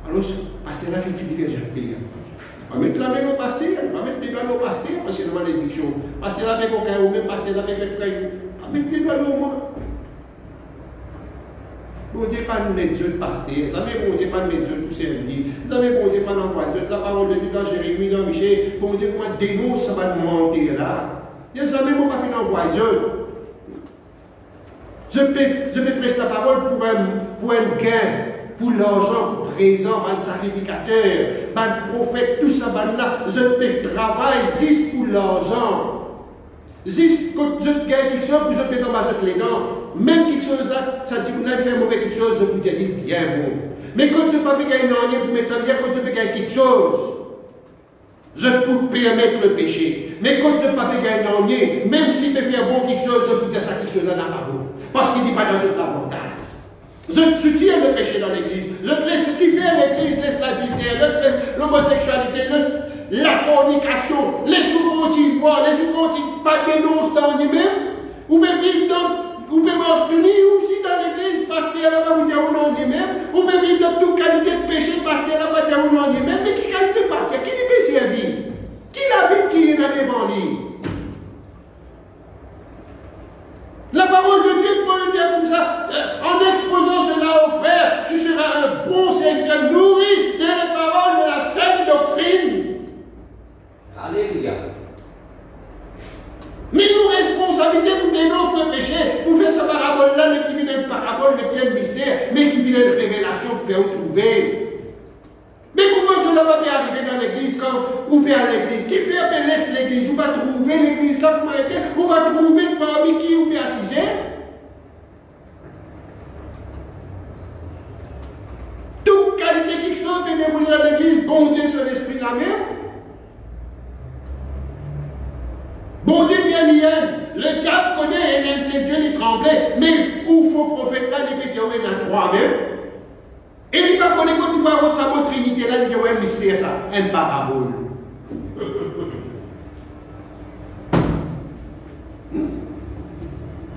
Alors, pasteur là, il finit faire je paye. On va mettre la vélo pasteur, on va mettre les doigts au pasteur, parce que c'est une malédiction. Pasteur là, avec aucun, ou même pasteur là, avec fait on va mettre les doigts au moins. Bon Dieu, pas nous mettre Dieu de pasteur, ça veut bon Dieu, pas nous mettre Dieu pour servir, ça veut bon Dieu, pas d'envoyer Dieu, la parole de Dieu dans Jérémie, dans Michel, bon Dieu, moi dénonce, ça va demander là. Il y a ça même, on va faire d'envoyer Dieu. Je peux prêcher la parole pour un gain, pour l'argent, pour présent, pour un sacrificateur, pour un prophète, tout ça, là. Je peux travailler juste pour l'argent. Juste quand je gagne quelque chose, puis je peux tomber sur les dents. Même quelque chose là, ça dit que vous n'avez pas mauvais quelque chose, je vous dis bien bon. Mais quand je ne peux pas gagner rien pour mettre ça bien, quand je peux gagner quelque chose, je peux permettre le péché. Mais quand je ne peux pas gagner rien, même s'il me fait bon quelque chose, je peux dire ça quelque chose là n'a pas bon. Parce qu'il ne dit pas dans l'abondance. Je soutiens le péché dans l'église. Je laisse qui fait l'église, laisse l'adultère, laisse l'homosexualité, laisse la fornication, laisse vous continuer boire, laisse vous continuer pas dénoncer dans lui-même, ou même vivre dans. Ou peut m'obtenir aussi dans l'église, pasteur là, pas vous dire au nom de même, ou peut vivre dans toute qualité de péché, pasteur là, pas dire au nom de même, mais qui qualité de pasteur, qui peut servir? Qui la Bible qui est dans devant lui? La parole de Dieu peut le dire comme ça, en exposant cela aux frères, tu seras un bon serviteur nourri de la parole de la sainte doctrine. Alléluia. Mais nous responsabilité pour dénoncer le péché, pour faire sa parabole-là, les qui viennent parabole, les qui viennent mystère, mais qui viennent révélation pour faire trouver. Mais comment cela va bien arriver dans l'église quand vous payez à l'église? Qui fait appel laisse l'église? Vous va trouver l'église là, vous va trouver parmi qui vous pouvez assiser? Toute qualité quelque chose peut dérouler dans l'église, bon Dieu, sur l'esprit la même. Bon Dieu dit à Eliane, le diable connaît Eliane, c'est Dieu, il tremblait, mais où faux prophète là, il peut dire, il y en a trois même. Et il va connaître quand il va avoir sa bonne trinité là, il dit, ouais, un mystère ça, un parabole.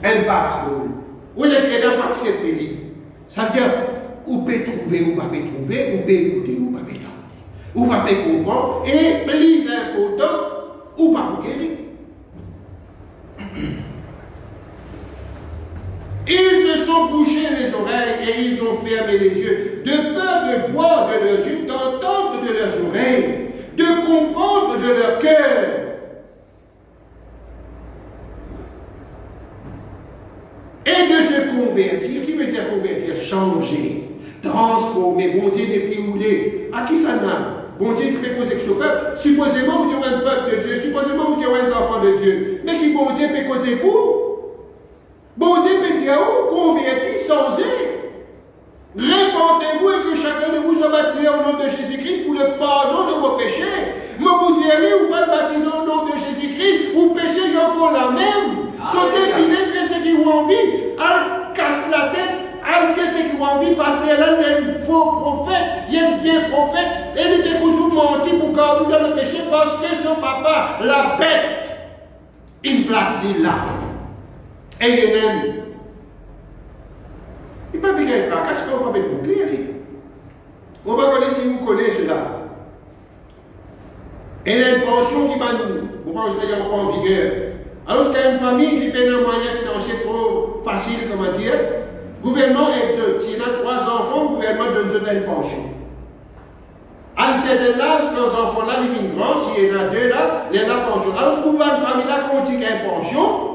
Un parabole. Où les crédits pas accepter lui. Ça veut dire, ou peut trouver, ou pas peut trouver, ou peut écouter, ou pas peut écouter. Ou pas peut comprendre, et plus important, ou pas vous guérir. Ils se sont bouchés les oreilles et ils ont fermé les yeux, de peur de voir de leurs yeux, d'entendre de leurs oreilles, de comprendre de leur cœur. Et de se convertir. Qui veut dire convertir? Changer, transformer. Bon Dieu depuis où il est. À qui ça n'a? Bon Dieu il fait causer avec ce peuple. Supposément vous dites un peuple de Dieu. Supposément vous dites un enfant de Dieu. Mais qui bon Dieu peut causer vous? Bon Dieu peut dire, oh, convertis, changez. Répandez-vous et que chacun de vous soit baptisé au nom de Jésus-Christ pour le pardon de vos péchés. Mais vous direz, ou pas baptisé au nom de Jésus-Christ, ou péché, il y a encore la même. Sautez, pilez, faites ce qui vous envie. Al casse la tête, al fait ce qui vous envie, parce qu'il y a un faux prophète, il y a un vieux prophète, et il était toujours menti pour garder dans le péché parce que son papa, la bête, il place là. Et il y en a un. Il ne peut pas bien être là. Qu'est-ce qu'on va mettre pour clair? On va regarder si vous connaissez cela. Et il y a une pension qui va nous. Vous pensez qu'il pas en vigueur. Alors qu'il y a une famille qui paie un moyen financier trop facile, comment dire. Le gouvernement aide. S'il y a 3 enfants, le gouvernement donne une pension. À un certain âge, quand les enfants-là, ils viennent grands, s'il y en a 2 là, il y a une pension. Alors, pour une famille-là, quand on dit qu'il y a une pension,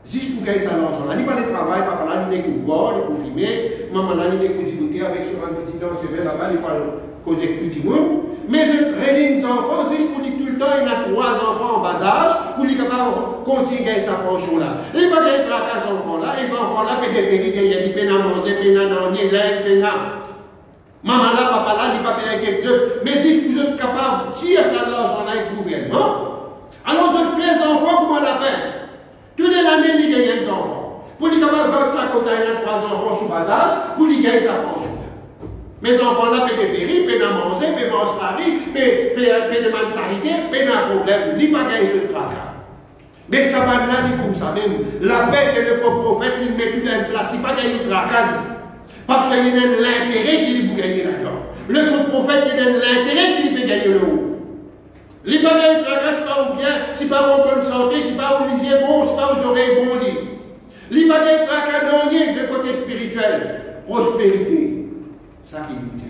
juste pour gagner ça l'argent. Là, il n'y a pas de travail, papa là, il n'y a que boire, il n'y a que fumer, maman là, il n'y a que discuter avec son petit dent, c'est vrai là-bas, il parle causer avec petit monde. Mais je traîne les enfants, juste pour dire tout le temps, il y a 3 enfants en bas âge, pour les capables continuer à gagner sa pension là. Il n'y a pas de travail à ces enfants là, les enfants là, peut-être qu'il y a des peines à manger, peines à nanner, l'aise, peines à. Maman là, papa là, il va payer quelque chose. Mais si vous êtes capable de tirer ça l'argent avec le gouvernement, alors vous faites des enfants pour moi la paix. Toutes les années, il gagne des enfants. Pour les capables de garder ça quand il y a 3 enfants sous bas âge, pour les gagner sa pension. Mes enfants là, paient des péris, paient de manger, paient de manger, paient de mensualité, paient un problème. Ils ne pas gagner ce tracas. Mais ça va là, dit comme ça même. La paix que le faux prophète, il met tout dans une place, il ne pas gagner le tracas. Parce qu'il y a l'intérêt qu'il peut gagner là-dedans. Le faux prophète, il y a l'intérêt qu'il peut gagner le haut. Les bagailles de tracas, ce n'est pas au bien, ce n'est pas en bonne santé, ce n'est pas au lisier bon, ce n'est pas aux oreilles bon. Les bagailles de tracas dernier de côté spirituel, prospérité. C'est ça qu'il nous dit.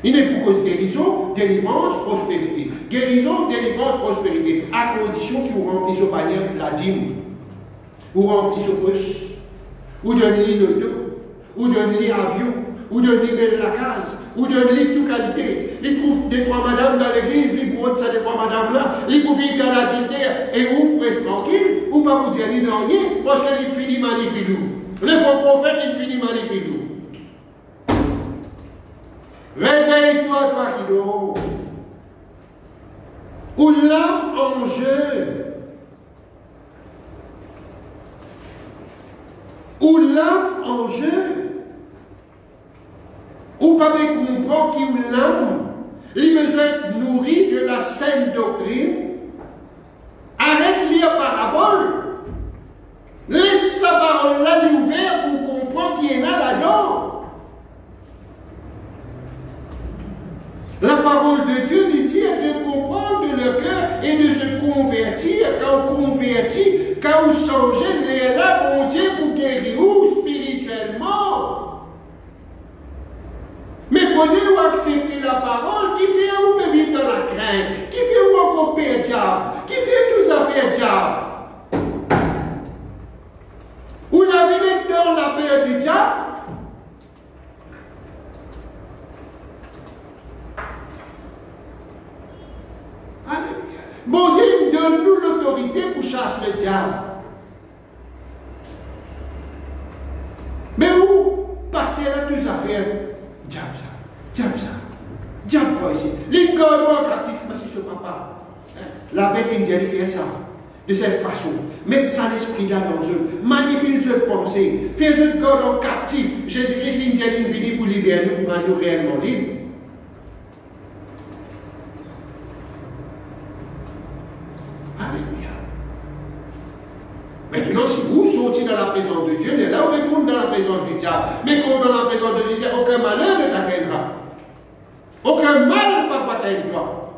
Il n'est pour cause guérison, délivrance, prospérité. Guérison, délivrance, prospérité. À condition qu'il vous remplisse au panier la dîme, ou remplisse au poche, ou donne-lui le dos, ou donne-lui avion, ou donne-lui belle la case, ou donne-lui toute qualité. Il trouve des 3 madames dans l'église, il trouve ça des 3 madames là, il trouve vivre dans la dignité, et ou reste tranquille, ou pas vous dire il n'en rien, parce qu'il finit manipulé. Le faux prophète, il finit manipulé. Réveille-toi, toi qui dors. Ou l'âme en jeu. Ou l'âme en jeu. Ou pas de comprendre qui ou l'âme, il a besoin de nourrir de la saine doctrine. Arrête de lire parabole. Laisse sa parole là ouverte pour comprendre qui est là là-dedans. La parole de Dieu nous dit de comprendre le cœur et de se convertir. Quand on convertit, quand on change les là, bon Dieu, pour guérir ou spirituellement. Mais il faut dire accepter la parole qui fait où peut vivre dans la crainte, qui fait où encore père diable, qui fait toutes affaires diable. Où la vie est dans la peur du diable. Bon Dieu, donne-nous l'autorité pour chasser le diable. Mais où pasteur a tous affaires? Diable ça, diable ça, diable quoi ici? Les gars en pratique, mais c'est ce papa. La bête indienne fait ça, de cette façon. Mettre ça l'esprit là dans eux, manipuler leurs pensées, faire eux garder en captif. Jésus-Christ indien est venu pour libérer nous, pour rendre nous réellement libres. Maintenant, si vous sortez dans la présence de Dieu, là où retourne dans la présence du diable. Mais quand dans la présence de Dieu, aucun malheur ne t'atteindra. Aucun mal ne va t'atteindre.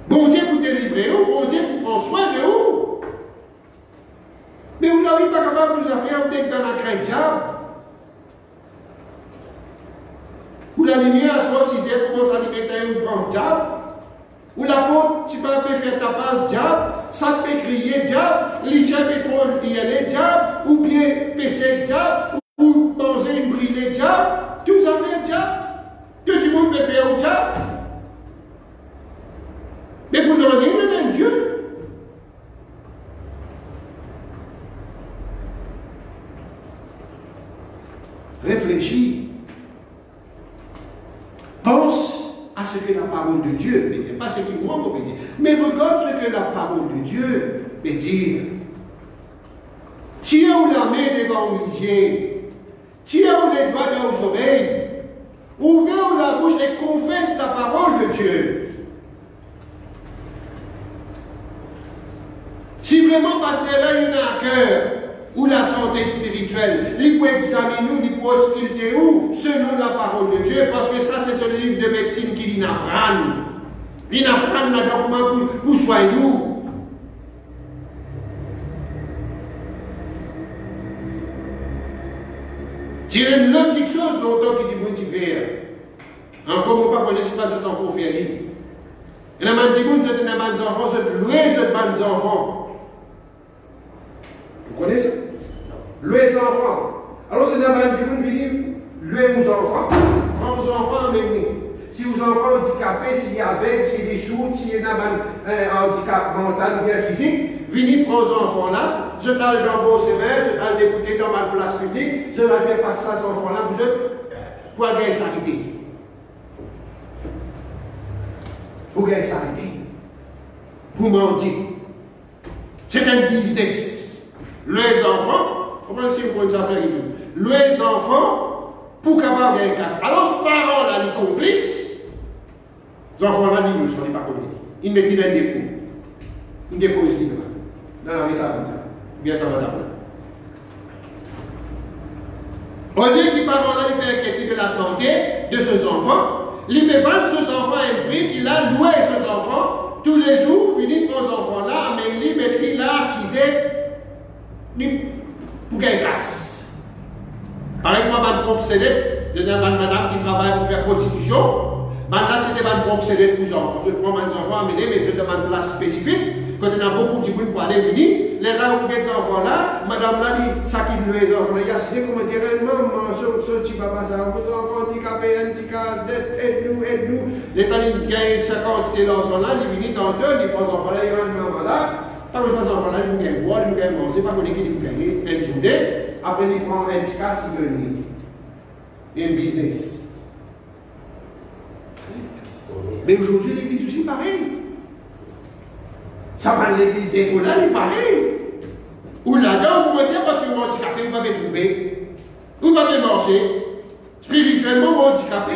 Bon Dieu pour délivrer, bon Dieu pour prendre soin de vous. Mais vous n'avez pas capable de nous faire dès que dans la crainte diable. Où la lumière à 6 heures commence à libérer une grande diable. Où la porte, tu peux faire ta passe diable, ça te fait crier diable, l'issue pétrole y aller diable, ou bien PC diable, ou manger une brûlée diable, tout ça fait diable, que tout le monde peut faire au diable. Mais vous en avez un Dieu. Réfléchis. Pense à ce que la parole de Dieu veut dire, pas ce que moi veut dire, mais regarde ce que la parole de Dieu veut dire. Tiens où la main devant le lisier, tiens où les doigts dans les oreilles, ouvrez la bouche et confesse la parole de Dieu. Si vraiment pasteur là il y a un cœur ou la santé spirituelle, il faut examiner nous, il faut ausculter où selon la parole de Dieu, parce que ça c'est ce livre de médecine qui dit n'apprendre. Il n'apprend le document pour soigner nous. Tirer une autre chose longtemps qui dit bon tu verres. Encore mon papa n'est pas de temps pour faire libre. Et la man dit bon tu es des bonnes enfants, c'est louer de bonnes enfants. Vous connaissez ça? Les enfants. Alors c'est la man dit bon louer aux enfants. Prends aux enfants amener. Si vos enfants handicapés, s'il y a avec, s'il est sourd, s'il y a un handicap mental ou bien physique, venez prendre ces enfants-là, je t'ai dans beau sévère, je t'ai dégoûté dans ma place publique, je vais faire passer ces enfants-là pour gagner sa vie. Pour gagner sa vie. Pour mentir. C'est un business. Les enfants, comment est-ce que vous pouvez faire les enfants, pour capable gagner casse. Alors, les parents, là, les complices, les enfants, là, ils ne sont pas connus. Ils mettent un dépôt. Ils déposent librement. Dans la maison, bien ça va là. Au lieu que les parents, là, ils peuvent inquiéter de la santé de ces enfants, ils peuvent vendre ces enfants à un prix qu'il a loué ces enfants. Tous les jours, finit pour les enfants là, mais ils mettent là, 6 heures, pour gagner casse. Avec moi, je proxénète, je dis à madame qui travaille pour faire prostitution, là, c'était un proxénète pour les enfants. Je prends mes enfants à mener, mais je demande une place spécifique. Quand il y a beaucoup de gens pour aller venir, les là où les enfants là, madame là dit, ça qui nous les enfants là, il y a cité comment dire, maman, ce petit papa, ça, vos enfants handicapés, aide-nous. Les temps, il y a 50 de l'enfant là, il vient dans deux, il prend les enfants là, il va une maman là, quand les enfants là, ils vont gagner boire, ils vont gagner manger, pas qu'on est qui vont gagner une journée, après il prend un petit casse, il veut venir. Il y a un business. Mais aujourd'hui, l'église aussi pareil. Ça va l'église des Golas, il est pareil. Ou là-dedans, vous me dites parce que vous handicapé, vous m'avez trouvé. Vous m'avez marché. Spirituellement, vous handicapé.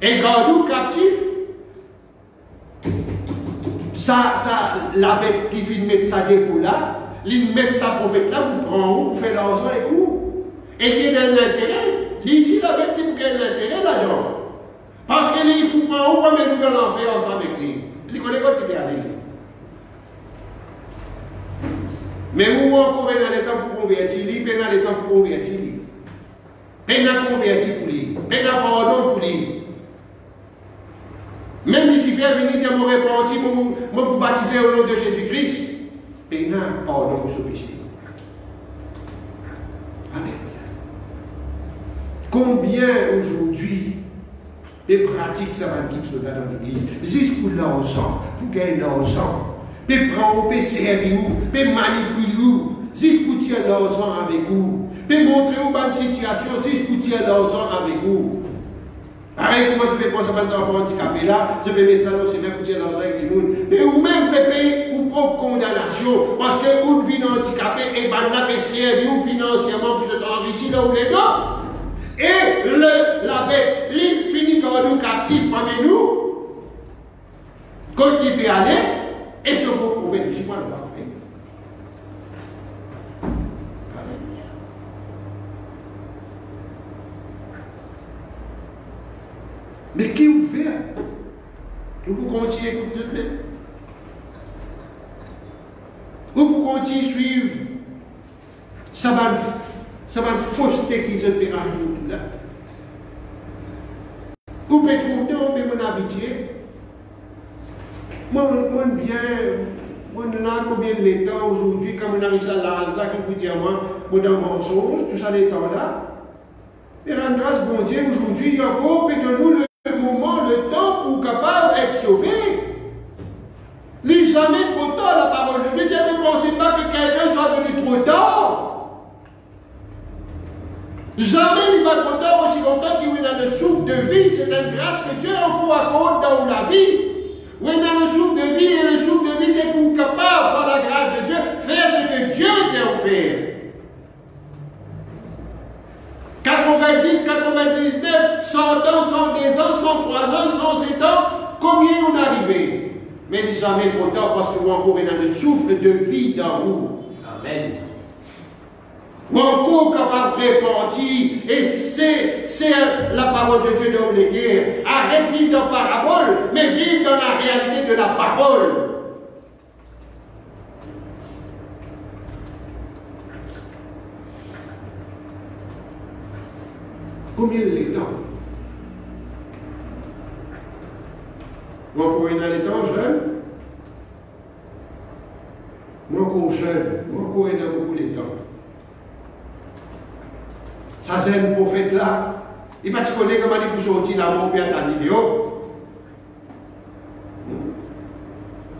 Et gardez-vous captif. Ça, la bête qui filme sa dépôt là, il met sa prophète là, vous prend vous faites l'argent et vous. Et il y a de l'intérêt. Il dit la bête qui vous gagne l'intérêt là-dedans. Parce qu'il vous prend vous, mais nous dans l'enfer ensemble avec lui. Il connaît pas qui est avec lui. Mais où encore dans les temps pour convertir, il peine dans les temps pour convertir. Peine à convertir pour lui, peine à pardon pour lui. Même Lucifer venir dire mon repenti, pour baptiser au nom de Jésus-Christ, peine à pardon pour ce péché. Amen. Combien aujourd'hui de pratiques ça va dire cela dans l'église? Juste pour l'argent, pour gagner l'argent. Peut prendre, peut servir, peut manipuler, juste pour tirer l'argent avec vous. Peut montrer une bonne situation, juste pour tirer l'argent avec vous. Pareil, comment je peux prendre ces enfants handicapés là, je peux mettre ça dans ses mains pour tirer l'argent avec tout le monde. Mais vous-même pouvez payer vos propres condamnations, parce que vous vivez handicapé et ben là, peut servir financièrement pour se enrichir dans les dents. Et la bête, il finit par nous captifs parmi nous. Quand il peut aller, et ce que vous pouvez dire, moi, le parler. Alléluia. Mais qui vous fait? Vous continuez à écouter. Vous continuez à suivre. Ça va fausseté qui se perd à nous là. Vous pouvez trouver mon habitué. Moi, bien, moi, là, combien de temps aujourd'hui, quand on arrive à la race là, qui vous dit à moi, dans mon mensonge, tout ça, les temps là. Et rendre grâce, bon Dieu, aujourd'hui, il y a encore, et de nous le moment, le temps pour capable d'être sauvé. Il n'est jamais trop tard, la parole de Dieu. Dieu ne pensez pas que quelqu'un soit venu trop tard. Jamais il va trop tard aussi longtemps qu'il est dans le souffle de vie. C'est une grâce que Dieu accorde dans la vie. Oui, dans le souffle de vie, et le souffle de vie, c'est pour capable, par la grâce de Dieu, faire ce que Dieu t'a offert. 90, 99, 100 ans, 102 ans, 103 ans, 107 ans, combien on est arrivé? Mais il n'est jamais trop tard parce que vous encore dans le souffle de vie dans vous. Amen. Ou encore capable de repentir, et c'est la parole de Dieu dans les guerres. Arrête de vivre dans la parabole, mais vivre dans la réalité de la parole. Combien de temps? Moi, encore dans les temps jeunes, moi encore jeune, moi encore dans beaucoup de temps. Ça c'est un prophète là, Il va te connaître comment il peut sortir là-bas et à la vidéo.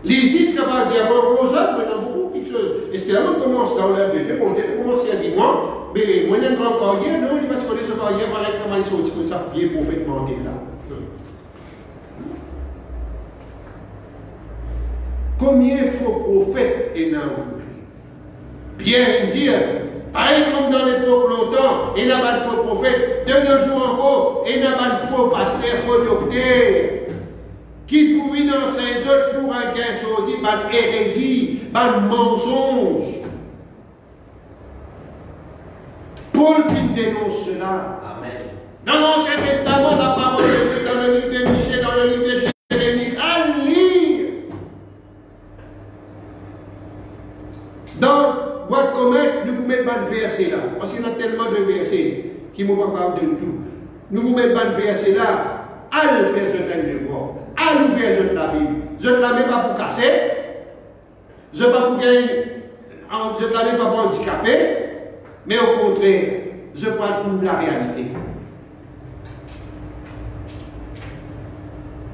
L'ici, tu es capable de dire, bon, beaucoup quelque chose. Et c'est là qu'on commence dans l'œuvre de Dieu, on commence à dire, mais moi, je grand carrière, non, il va te connaître ce carrière, voilà comment il sortit comme ça, bien parfaitement là. Combien de faux prophètes est là aujourd'hui? Bien dire, pareil comme dans l'époque longtemps, il n'y a pas de faux prophètes, de nos jours encore, il n'y a pas de faux pasteurs, faux docteurs, qui pouvaient dans ces autres pour un gain sorti, pas d'hérésie, pas de mensonge. Paul qui dénonce cela. Amen. Dans l'Ancien Testament, la parole de Dieu, dans le livre de Michée, dans le livre de Jérémie, à lire. Donc, boîte comète, nous vous mettons pas de verset là. Parce qu'il y a tellement de versets qui ne m'ont pas parlé de tout. Nous vous mettons pas de verset là. Allez faire ce temps de devoir. Allez ouvrir la Bible. Je ne la mets pas pour casser. Je ne la mets pas pour handicaper. Mais au contraire, je crois trouver la réalité.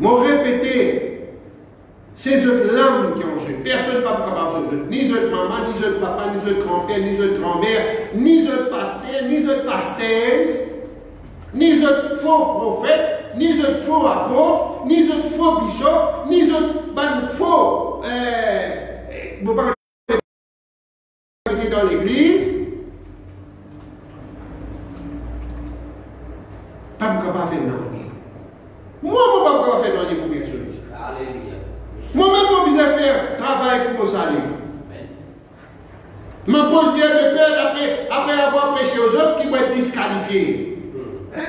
M'ont répété, c'est autres langues qui ont joué. Personne n'est pas capable de jouer. Ni autres maman, ni autres papa, ni autres grand-père, ni autres grand-mère, ni autres pasteurs, ni autres pasteuses, ni autres faux prophètes, ni autres faux apôtres, ni autres faux bishops, ni autres faux dans l'église. Pas capable de faire non. Moi, je ne suis pas capable de faire non pour personne. Alléluia. Moi-même, je suis obligé de faire travail pour mon salut. Je me pose Dieu de peur après avoir prêché aux autres qui vont être disqualifiés. Hein?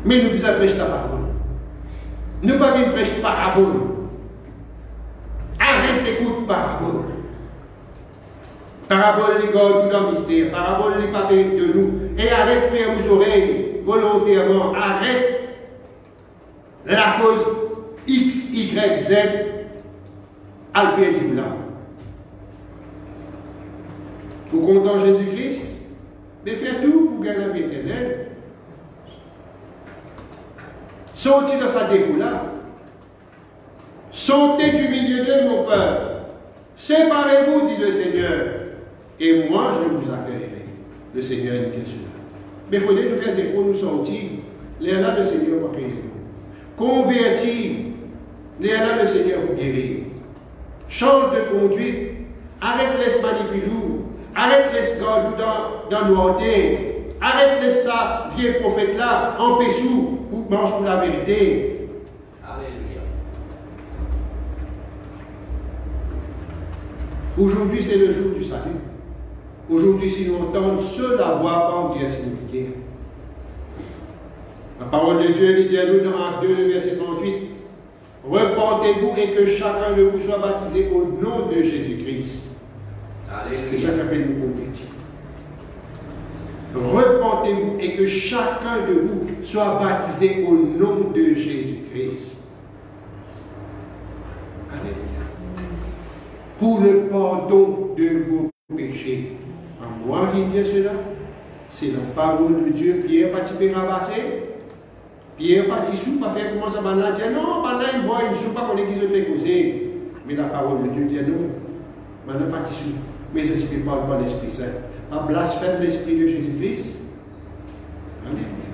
Mais nous devons prêcher la parole. Nous ne pouvons pas prêcher parabole. Arrête d'écouter parabole. Parabole, les gars, tout dans le mystère. Parabole, les parle de nous. Et arrête de faire vos oreilles volontairement. Arrête la cause X, Y, Z à le pied du blanc. Vous comptez Jésus-Christ, mais faites tout pour gagner la vie éternelle. Sortez de sa dégoût-là. Sortez du milieu de mon peuple. Séparez-vous, dit le Seigneur, et moi je vous accueillerai. Le Seigneur dit cela. Mais il faudrait nous faire efforts, nous sortir. Les là, le Seigneur va payer nous. Convertir. Les là, le Seigneur va guérir. Change de conduite. Arrête les manipulous. Arrête les gars dans noirté. Arrête les ça, vieux prophète là, en péchou, pour manger pour la vérité. Alléluia. Aujourd'hui, c'est le jour du salut. Aujourd'hui, si nous entendons seul la voix, par Dieu signifié. La parole de Dieu dit à nous dans Acte 2, le verset 38. Repentez-vous et que chacun de vous soit baptisé au nom de Jésus-Christ. C'est ça qu'on appelle nous convertir. Repentez-vous et que chacun de vous soit baptisé au nom de Jésus-Christ. Alléluia. Pour le pardon de vos péchés. En moi qui dit cela, c'est la parole de Dieu. Pierre pas typé ramasser. Pierre pas sous, pas faire comment ça va là. Dire non, pas là, il boit une soupe, pas qu'on église de causé. Mais la parole de Dieu dit non. Maintenant pas sous. Mais je ne sais pas par l'Esprit Saint. À blasphème l'Esprit de Jésus-Christ. Alléluia.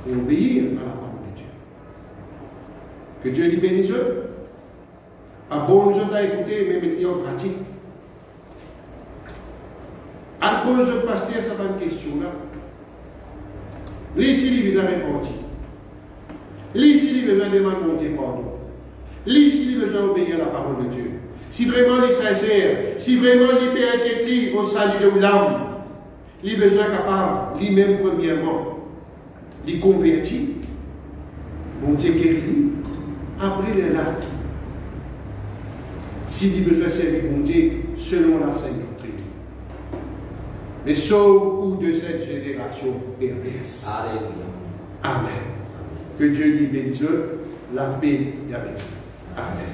Et obéir à la parole de Dieu. Que Dieu lui bénisse. À bon, nous avons écouté, mais mettez en pratique. À cause de pasteur, ça va une question là. L'ici, il vous a répondu. L'ici, il besoin de demander pardon. L'ici, il besoin d'obéir à la parole de Dieu. Si vraiment il est sincère, si vraiment il est inquiété au salut de l'âme, il est besoin capable, lui-même premièrement, il convertit, bon Dieu guérit, après il est là. S'il a besoin de servir bon Dieu selon la sainte doctrine. Mais sauve-nous de cette génération perverse. Alléluia. Amen. Que Dieu lui bénisse, la paix est avec nous. Amen.